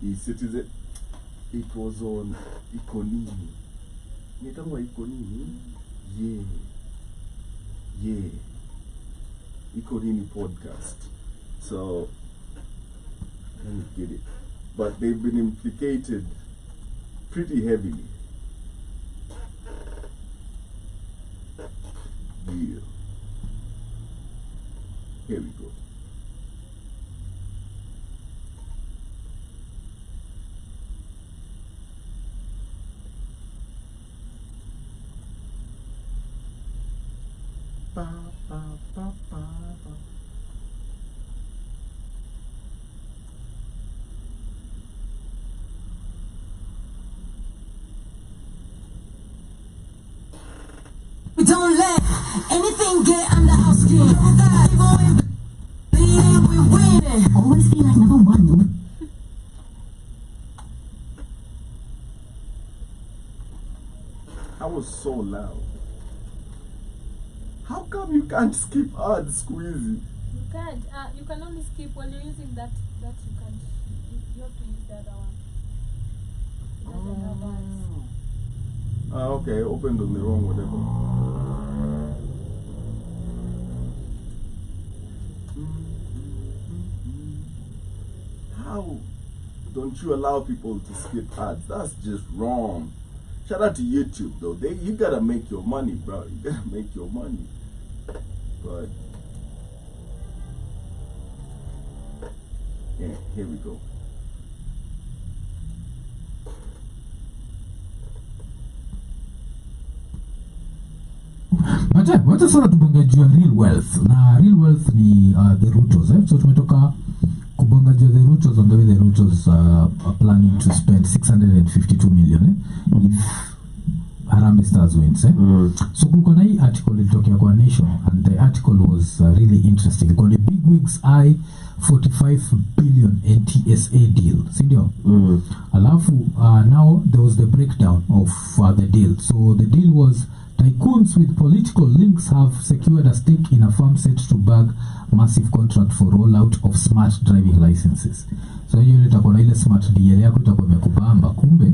e-citizen. It was on Ikonini. Yeah. Ikonini podcast. So, let me get it. But they've been implicated pretty heavily. Yeah. Here we go. Ba, ba, ba, ba, ba. We don't let anything get under our skin. Even when bleeding, we winning. Always feel like number one, no? That was so loud. How come you can't skip ads, Squeezy? You can't. You can only skip while you're using that. That you can't. You have to use the other one. It doesn't have ads. Okay, opened on the wrong whatever. How don't you allow people to skip ads? That's just wrong. Shout out to YouTube though. You gotta make your money, bro. You gotta make your money. But yeah, here we go. Wacha sasa tubonge juu ya real wealth. Na real wealth ni the Rutos. So tumetoka kubonga juu ya the Rutos on the way the Rutos are planning to spend 652 million if Harambee Stars wins. So kulikuwa na hii article ilitokea kwa Nation and the article was really interesting. Ilikuwa ni big wigs eye 45 billion NTSA deal. Sindio? Alafu now there was the breakdown of the deal. So the deal was tycoons with political links have secured a stake in a firm set to bag massive contract for rollout of smart driving licenses. So hiyo itakuwa na ile smart DL yako itakuwa imekubamba, kumbe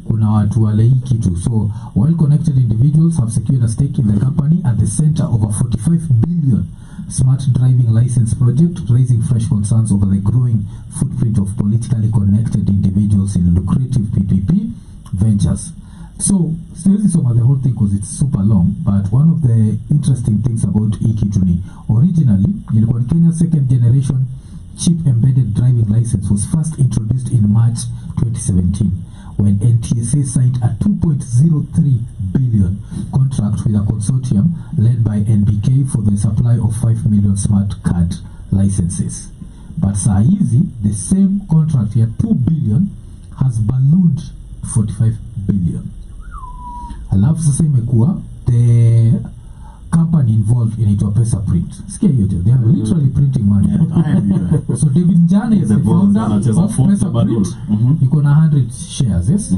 kuna watu wale hii kitu. So well-connected individuals have secured a stake in the company at the center of a 45 billion smart driving license project, raising fresh concerns over the growing footprint of politically connected individuals in lucrative PPP ventures. So, seriously, some of the whole thing because it's super long, but one of the interesting things about e-Kituni, originally, in Kenya's second generation chip embedded driving license was first introduced in March 2017 when NTSA signed a 2.03 billion contract with a consortium led by NBK for the supply of 5 million smart card licenses. But saizi, the same contract here, 2 billion, has ballooned to 45 billion. Alafu sasa imekuwa the company involved in it pesa print. Sikia hiyo, they are literally printing money. So David Njane is the founder of Pesa Print. Iko na 100 shares, yes?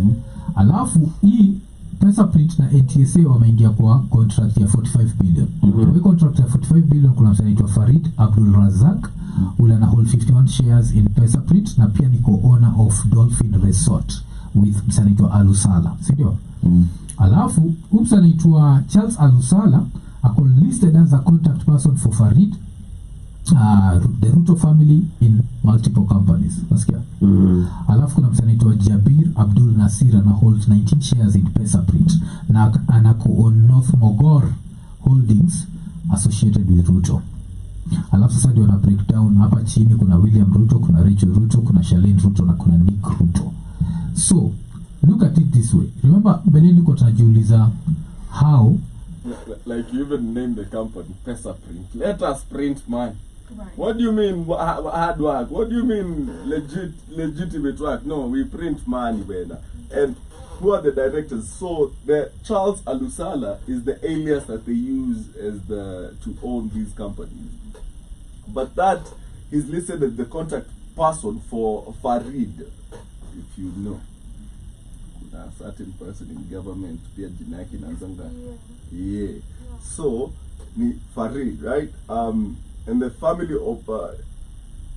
Alafu hii Pesa Print na NTSA wameingia kwa contract ya 45 billion. Kwa contract ya 45 billion kuna msanii anaitwa Farid Abdul Razak, ule ana hold 51 shares in Pesa Print na pia ni co-owner of Dolphin Resort with msanii anaitwa Alusala. Sindio? Alafu msanii anaitwa Charles Alusala ako listed as a contact person for Farid, the Ruto family in multiple companies. Nasikia? Alafu kuna msanii anaitwa Jabir Abdul Nasir ana hold 19 shares in Pesa Print na anako on North Mogor Holdings associated with Ruto. Alafu sasa ndio na breakdown hapa chini kuna William Ruto, kuna Rachel Ruto, kuna Shalin Ruto na kuna Nick Ruto. So look at it this way. Remember Beleni kwa tunajiuliza how like you even name the company Pesa Print. Let us print money. Right. What do you mean hard work? What do you mean legitimate work? No, we print money, brother. And who are the directors? So the Charles Alusala is the alias that they use as to own these companies. But that is listed as the contact person for Farid, if you know. A certain person in government, Pia Jinaki Nanzanga. Yeah. So ni Farid, right? And the family of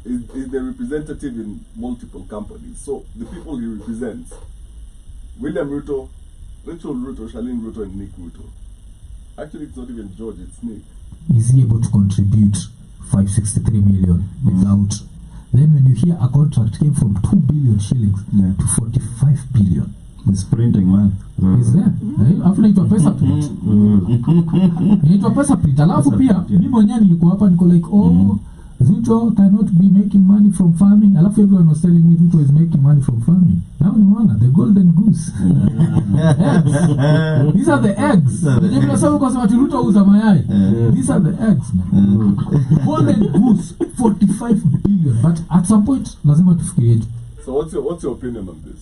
is the representative in multiple companies. So the people he represents: William Ruto, Rachel Ruto, Charlene Ruto, and Nick Ruto. Actually, it's not even George; it's Nick. Is he able to contribute 563 million without? Then when you hear a contract came from 2 billion shillings to 45 billion. It's printing, man. Is there? Alafu naitwa pesa print. Naitwa pesa print. Alafu pia mimi mwenyewe nilikuwa hapa niko like Ruto cannot be making money from farming. Alafu everyone was telling me Ruto is making money from farming. Now ni wana the golden goose. Eggs. These are the eggs. Ndio sababu kwa sababu Ruto uza mayai. These are the eggs, man. Golden goose 45 billion. But at some point lazima tufikirie. So what's your opinion on this?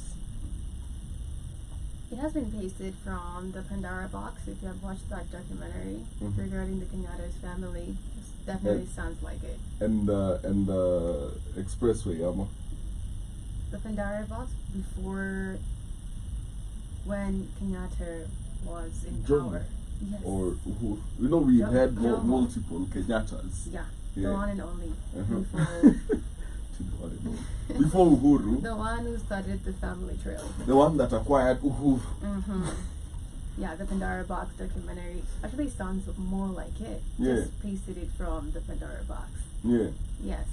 It has been pasted from the Pandora box. If you have watched that documentary regarding the Kenyatta's family, it definitely sounds like it. And the expressway, Amma. The Pandora box before when Kenyatta was in power. Yes. Or who? You know, we had multiple Kenyattas. Yeah, the one and only. Before Uhuru. The one who started the family trail. The one that acquired Uhuru. Yeah, the Pandora box documentary actually sounds more like it. Yeah. Just pasted it from the Pandora box. Yeah. Yes.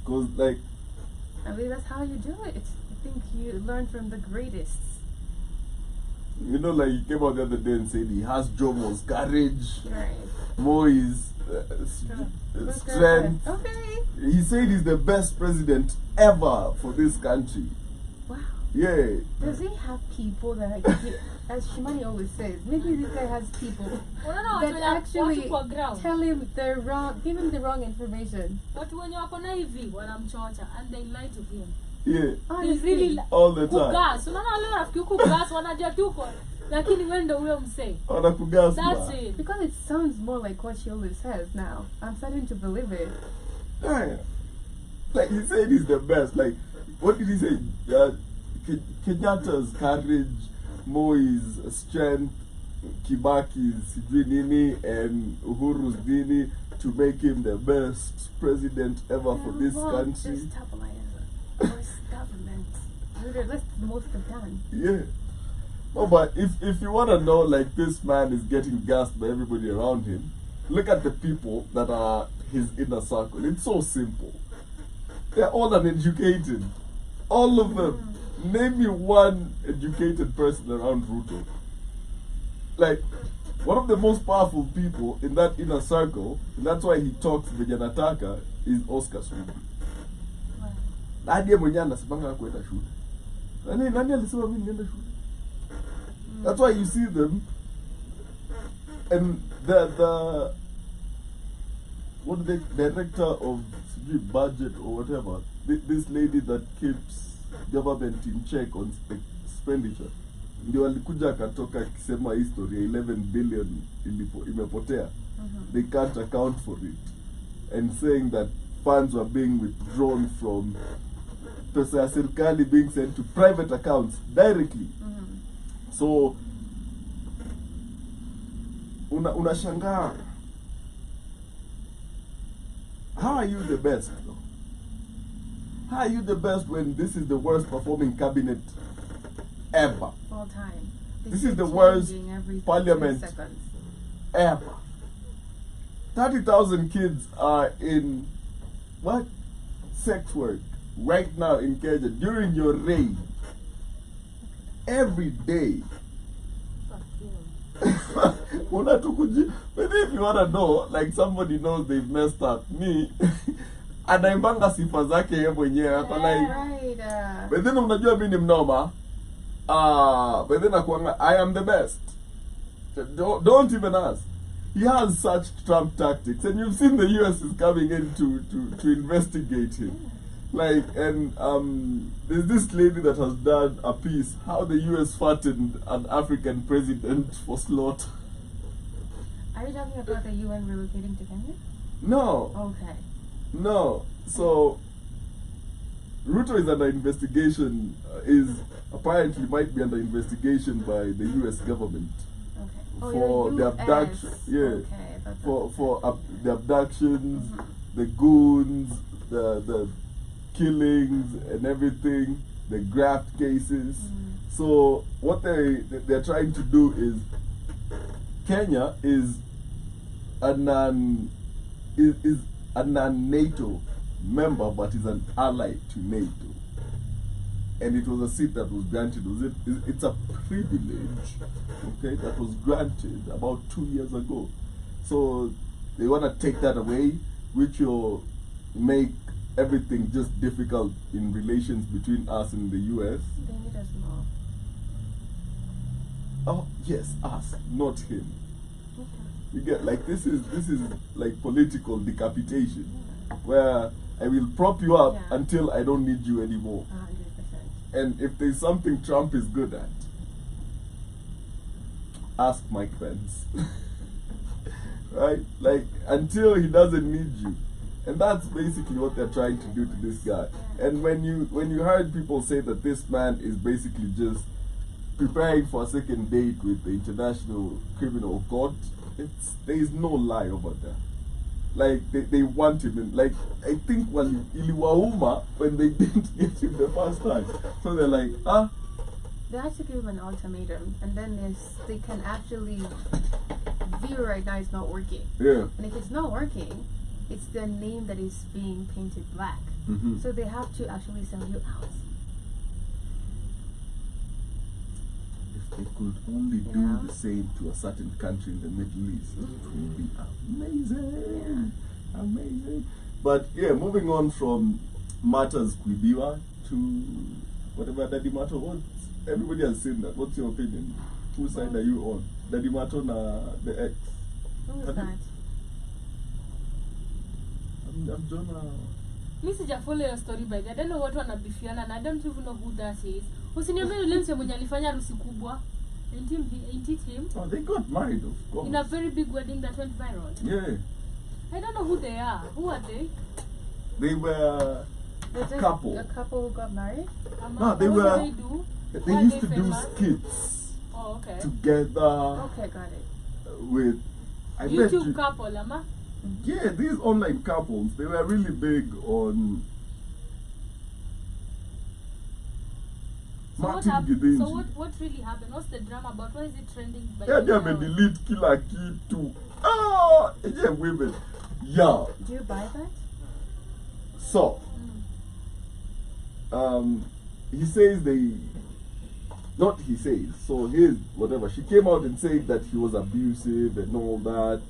Because, like, I mean, that's how you do it. I think you learn from the greatest. You know, like, he came out the other day and said he has Jomo's courage, right. Mo's strength. Okay. He said he's the best president ever for this country. Wow. Yeah. Does he have people that, as Shimani always says, maybe this guy has people that actually tell him the wrong, give him the wrong information. But when you're on IV, when I'm Georgia, and they lie to him. Yeah. They really all the time. Kugas. Unaona leo rafiki kugas wanajua tuko. Lakini wewe ndio ule msee. That's it. Because it sounds more like what she always says now. I'm starting to believe it. Yeah. Like he said he's the best. Like, what did he say? Kenyatta's courage, Moi's strength, Kibaki's Nini, and Uhuru's Dini to make him the best president ever for this country. Just government. That's the most they've done. Yeah. No, but if you want to know, like, this man is getting gassed by everybody around him, look at the people that are his inner circle. It's so simple. They're all uneducated. All of them. Name me one educated person around Ruto. Like, one of the most powerful people in that inner circle, and that's why he talks Vijanataka, is Oscar Sudi. Nani mwenye anasimanga kwenda shule? Nani alisema mimi niende shule? That's why you see them, and the what the director of budget or whatever, this lady that keeps government in check on expenditure, ndio alikuja akatoka akisema history 11 billion imepotea. They can't account for it, and saying that funds were being withdrawn from pesa ya serikali being sent to private accounts directly. So unashangaa, how are you the best though? How are you the best when this is the worst performing cabinet ever? All time. This is the worst parliament ever. 30,000 kids are in what? Sex work right now in Kenya during your reign. Every day. But if you wanna know, like somebody knows they've messed up, me anaimbanga sifa zake yeye mwenyewe hata like but then unajua mimi ni mnoma but then I am the best. Don't even ask. He has such Trump tactics, and you've seen the US is coming in to investigate him. Like, and there's this lady that has done a piece how the US fattened an African president for slaughter. Are you talking about the UN relocating to Kenya? No. Okay. No. So Ruto is under investigation. Is apparently might be under investigation by the US government. Okay. For the abduction. Yeah. Okay. For the abductions, the goons, the killings and everything, the graft cases. So what they're trying to do is, Kenya is a non-NATO member, but is an ally to NATO, and it was a seat that was granted. It's a privilege, okay, that was granted about 2 years ago. So they want to take that away, which will make everything just difficult in relations between us and the US. They need us more. Oh yes, us, not him. You get, like, this is like political decapitation, where I will prop you up until I don't need you anymore. 100%. And if there's something Trump is good at, ask Mike Pence. Right? Like, until he doesn't need you. And that's basically what they're trying to do to this guy. And when you heard people say that this man is basically just preparing for a second date with the International Criminal Court, there is no lie over there. Like, they want him, and like, I think iliwauma when they didn't get him the first time. So they're like, They had to give him an ultimatum, and then they can actually view right now it's not working. Yeah. And if it's not working, it's their name that is being painted black. So they have to actually sell you out. If they could only do the same to a certain country in the Middle East, it would be amazing. Amazing. But yeah, moving on from matters kuibiwa to whatever Daddy Mato wants. Everybody has seen that. What's your opinion? Whose side are you on? Daddy Mato na the ex? Who is that? I'm Jonah. Mi sijafollow your story by the way. I don't know what wanabifiana and I don't even know who that is. Usiniambie yule mse mwenye alifanya harusi kubwa. Ain't it him? Oh, they got married, of course. In a very big wedding that went viral. Yeah. I don't know who they are. Who are they? They were a couple. A couple who got married? No, they were. What do they do? They used to do skits. Oh, okay. Together. Okay, got it. With YouTube couple, ama? Yeah, these online couples, they were really big on So what really happened? What's the drama about? Why is it trending? Yeah, they have a delete killer key too. Yeah, women. Yeah. Do you buy that? So, he says so here's whatever. She came out and said that he was abusive and all that,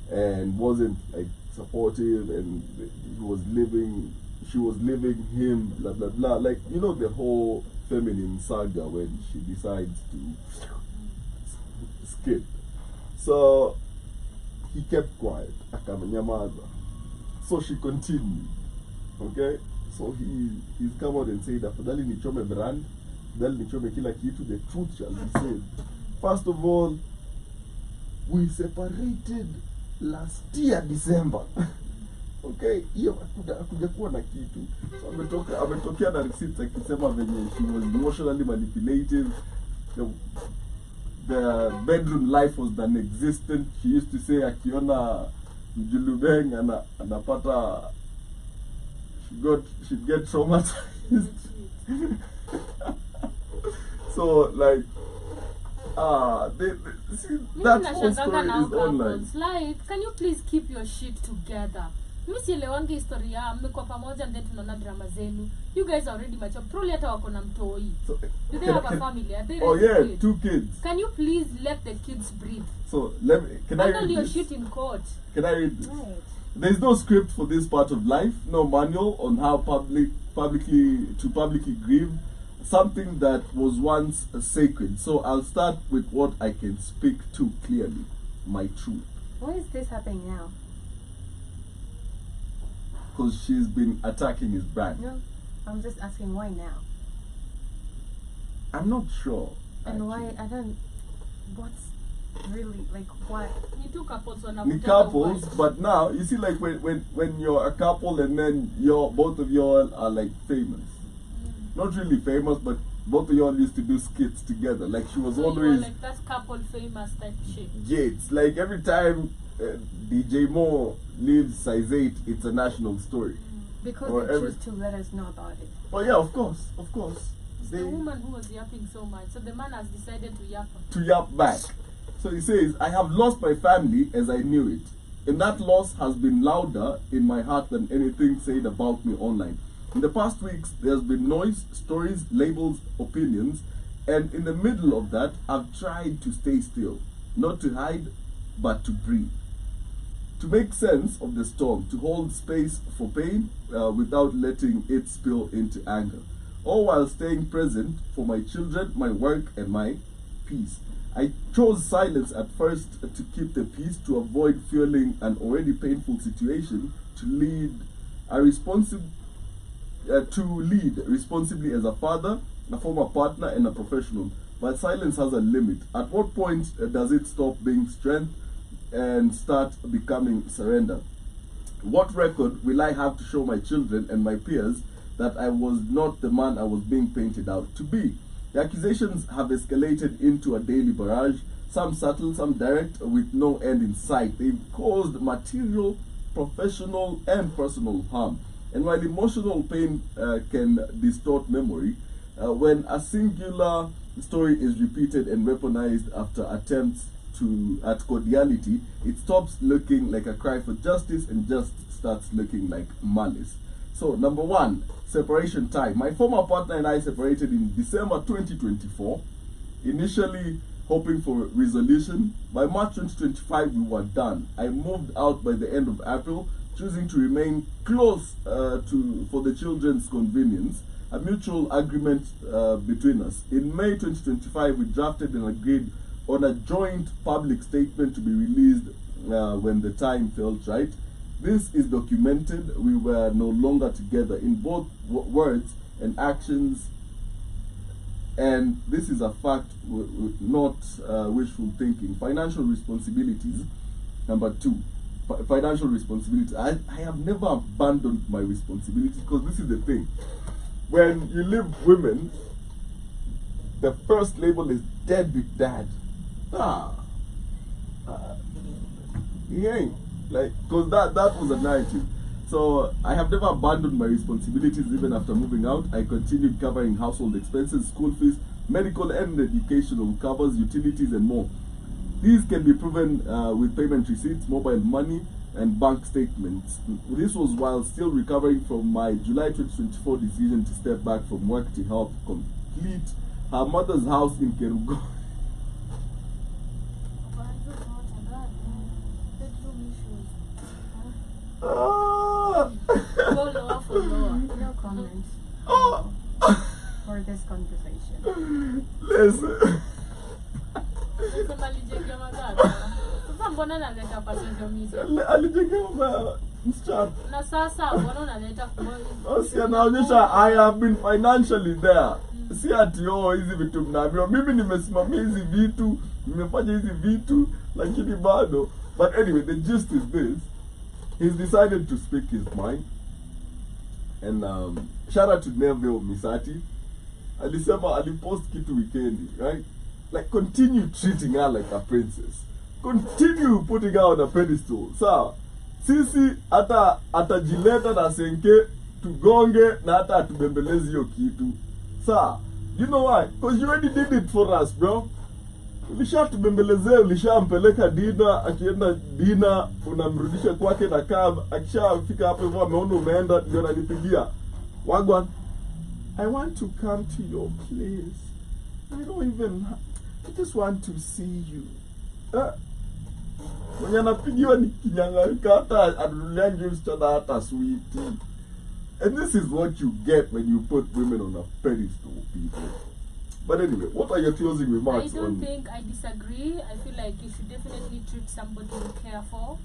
and wasn't like supportive, and she was leaving him, blah blah blah. Like, you know, the whole feminine saga when she decides to skip. So he kept quiet, akamnyamaza. So she continued. Okay? So he's come out and said, afadhali nichome brand, afadhali nichome kila kitu, the truth shall be said. First of all, we separated last year December. Okay, hiyo hakuja kuwa na kitu. So ametokea na receipts akisema venye she was emotionally manipulative. The bedroom life was non-existent. She used to say akiona mjulubeng anapata she'd get traumatized. So like see, that whole story is online. Like, can you please keep your shit together? Mimi sielewangi historia, mmekuwa pamoja and then tunaona drama zenu. You guys are already mature. Probably hata wako na mtoi. Do they have a family? Are they kids? 2 kids. Can you please let the kids breathe? So can I read your this? shit in court. Can I read this? Right. There's no script for this part of life, no manual on how publicly grieve something that was once sacred. So I'll start with what I can speak to clearly, my truth. Why is this happening now? because she's been attacking his brand. No, I'm just asking why now? I'm not sure. And why, I don't, what's really, like, what? Ni two couples Ni couples, but now, you see, like, when you're a couple and then both of y'all are, like, famous. Not really famous, but both of y'all used to do skits together. Like, she was so always... you were like, that's couple famous type shit. Yeah, it's like every time DJ Mo leaves size 8, it's a national story. Because Or they every- choose to let us know about it. Oh yeah, of course, of course. It's the woman who was yapping so much, so the man has decided to yap. To yap back. So he says, I have lost my family as I knew it. And that loss has been louder in my heart than anything said about me online. In the past weeks, there's been noise, stories, labels, opinions, and in the middle of that, I've tried to stay still. Not to hide, but to breathe. To make sense of the storm, to hold space for pain without letting it spill into anger. All while staying present for my children, my work, and my peace. I chose silence at first to keep the peace, to avoid feeling an already painful situation, to lead responsibly as a father, a former partner, and a professional. But silence has a limit. At what point does it stop being strength and start becoming surrender? What record will I have to show my children and my peers that I was not the man I was being painted out to be? The accusations have escalated into a daily barrage, some subtle, some direct, with no end in sight. They've caused material, professional, and personal harm. And while emotional pain can distort memory, when a singular story is repeated and weaponized after attempts at cordiality, it stops looking like a cry for justice and just starts looking like malice. So, number one, separation time. My former partner and I separated in December 2024, initially hoping for resolution. By March 2025, we were done. I moved out by the end of April, choosing to remain close for the children's convenience, a mutual agreement between us. In May 2025, we drafted and agreed on a joint public statement to be released when the time felt right. This is documented. We were no longer together in both words and actions, and this is a fact, not wishful thinking. Financial responsibilities. Number two, financial responsibility. I have never abandoned my responsibilities, because this is the thing. When you leave women, the first label is deadbeat dad. He ain't. Like, because that was a narrative. So I have never abandoned my responsibilities even after moving out. I continued covering household expenses, school fees, medical and educational covers, utilities, and more. These can be proven with payment receipts, mobile money, and bank statements. This was while still recovering from my July 2024 decision to step back from work to help complete her mother's house in Kerugo. No comments for this conversation. Listen. Alijengewa msichana. Na sasa mbona unaleta Si anaonyesha I have been financially there. Si ati hizi vitu mnavyo. Mimi nimesimamia hizi vitu, nimefanya hizi vitu, lakini bado. But anyway, the gist is this. He's decided to speak his mind. And shout out to Neville Misati. Alisema alipost kitu weekendi, right? Like, continue treating her like a princess. Continue putting her on a pedestal. Sawa, sisi atajileta na senke tugonge na hata atubembelezi hiyo kitu. Sawa, you know why? Because you already did it for us, bro. Ulishatubembelezea, ulishampeleka dina, akienda dina unamrudisha kwake na cab, akishafika hapo hivyo ameona umeenda, ndio ananipigia. Wagwan, I want to come to your place. I just want to see you. Mwenye anapigiwa ni kinyangarika, hata aduliangi msichana hata sweetie. And this is what you get when you put women on a pedestal, people. But anyway, what are your closing remarks? I don't think I disagree. I feel like you should definitely treat somebody you care for.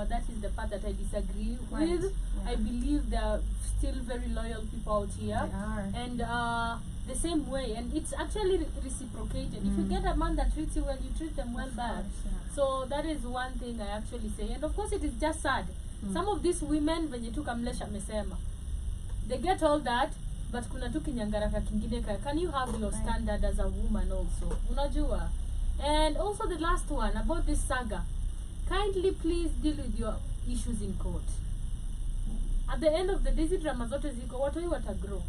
That is the part that I disagree with. I believe there are still very loyal people out here. They are. And the same way, and it's actually reciprocated. If you get a man that treats you well, you treat them well back. So that is one thing I actually say. And of course it is just sad. Some of these women venye tu kamlesha mesema, they get all that, but kuna tu kinyangaraka kingine. Can you have your standard as a woman also? Unajua? And also the last one about this saga, kindly please deal with your issues in court. At the end of the day, drama zote ziko watu watagrow.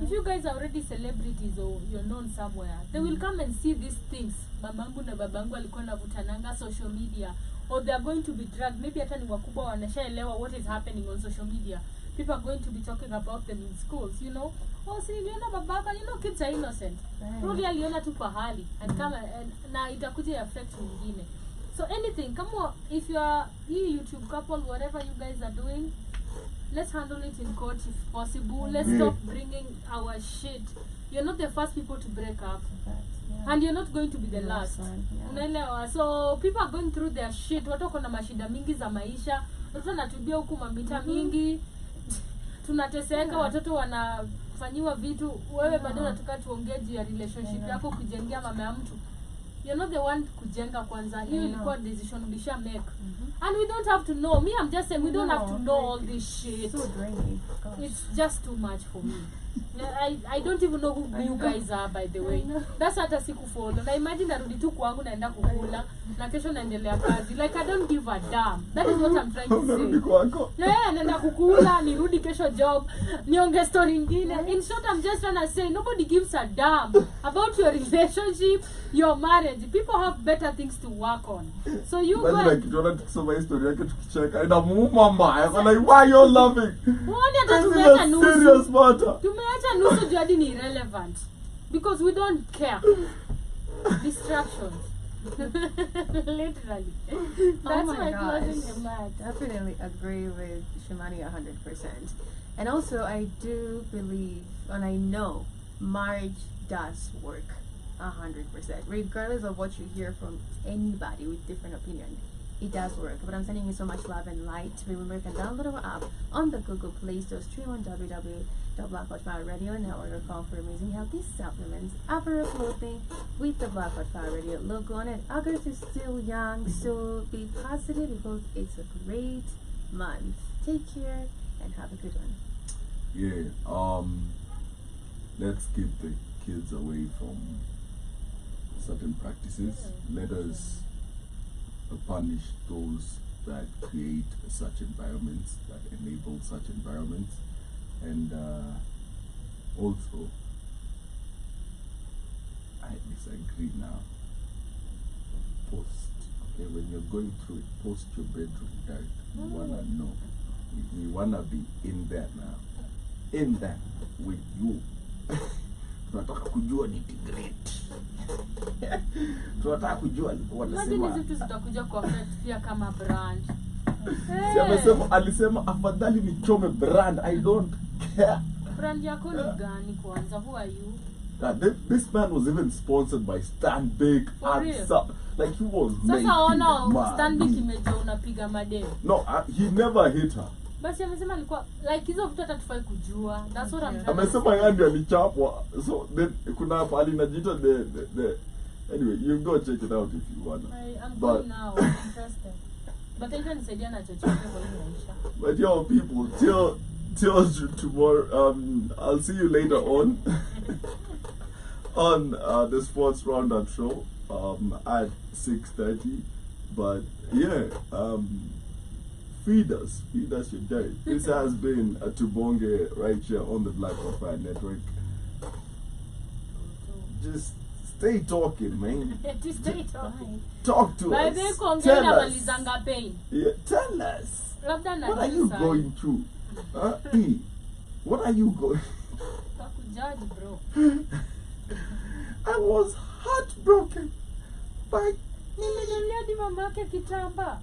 If you guys are already celebrities or you're known somewhere, they will come and see these things. Mamangu na babangu alikuwa navutananga social media, or they are going to be dragged. Maybe hata ni wakubwa wanashaelewa what is happening on social media. People are going to be talking about them in schools, you know. Oh, si niliona babaka, you know, kids are innocent. Probably aliona tu pahali and come and na itakuja affect mwingine. So anything, come on, if you are YouTube couple, whatever you guys are doing, let's handle it in court if possible. Let's stop bringing our shit. You're not the first people to break up. And you're not going to be the last. So people are going through their shit. Watu wako na mashida mingi za maisha. Watu wanatubia huku mamita mingi. Tunateseka, watoto wanafanyiwa vitu. Wewe bado unataka tuongee juu ya relationship yako kujengea mama ya mtu. You're not the one kujenga kwanza. Hiyo ilikuwa decision ulisha make. And we don't have to know. Me, I'm just saying we don't have to know all this shit. So draining. It's just too much for me. I don't even know who you guys are, by the way. That's hata siku follow. Na imagine narudi tu kwangu naenda kukula na kesho naendelea kazi. Like I don't give a damn. That is what I'm trying to say. Yeah, naenda kukula, nirudi kesho job, nionge story ingine. In short, I'm just trying to say nobody gives a damn about your relationship, your marriage. People have better things to work on. So you guys like kusoma history yake tukicheka ina muuma mbaya. Like why you laughing? This is a serious matter. Tumeacha nusu juu hadi ni irrelevant because we don't care. Distractions. Literally. That's my closing remark. Definitely agree with Shimani 100%. And also I do believe and I know marriage does work 100%. Regardless of what you hear from anybody with different opinion, it does work. But I'm sending you so much love and light. Remember, you can download our app on the Google Play Store, stream on www.blackwatchfire.radio.com for amazing healthy supplements, apparel clothing with the Black Watch Fire Radio logo on it. August is still young, so be positive because it's a great month. Take care and have a good one. Yeah, let's keep the kids away from certain practices. Let us punish those that create such environments, that enable such environments, and also I disagree now. Post, okay, when you're going through it, post your bedroom dirt. We wanna know. We wanna be in there now, in there with you. Tunataka kujua ni great. Tunataka kujua wanasema. Hizi vitu zitakuja kwa pia kama brand. Alisema afadhali nichome brand. I don't care. Brand yako ni gani kwanza? Who are you? This man was even sponsored by Stanbic. Like he was made. Sasa ona Stanbic imejua unapiga madeni. No, he never hit her. Basi amesema alikuwa like hizo vitu atatufai kujua. That's what I'm trying to say. Amesema yeye ndiye alichapwa. So then kuna pali najita the anyway, you go check it out if you want. I'm going now. I'm interested. But I can say na chochote kwa hiyo maisha. But yo people, till tomorrow. I'll see you later on on the Sports Roundup show at 6:30. But yeah, feed us your day. This has been a Tubonge right here on the Black Watch Network. Just stay talking, man. Just stay talking. Talk to us. Tell us. Yeah, tell us. What are you going through? What are you going? Bro. I was heartbroken by. Nimenunulia di mamake kitamba.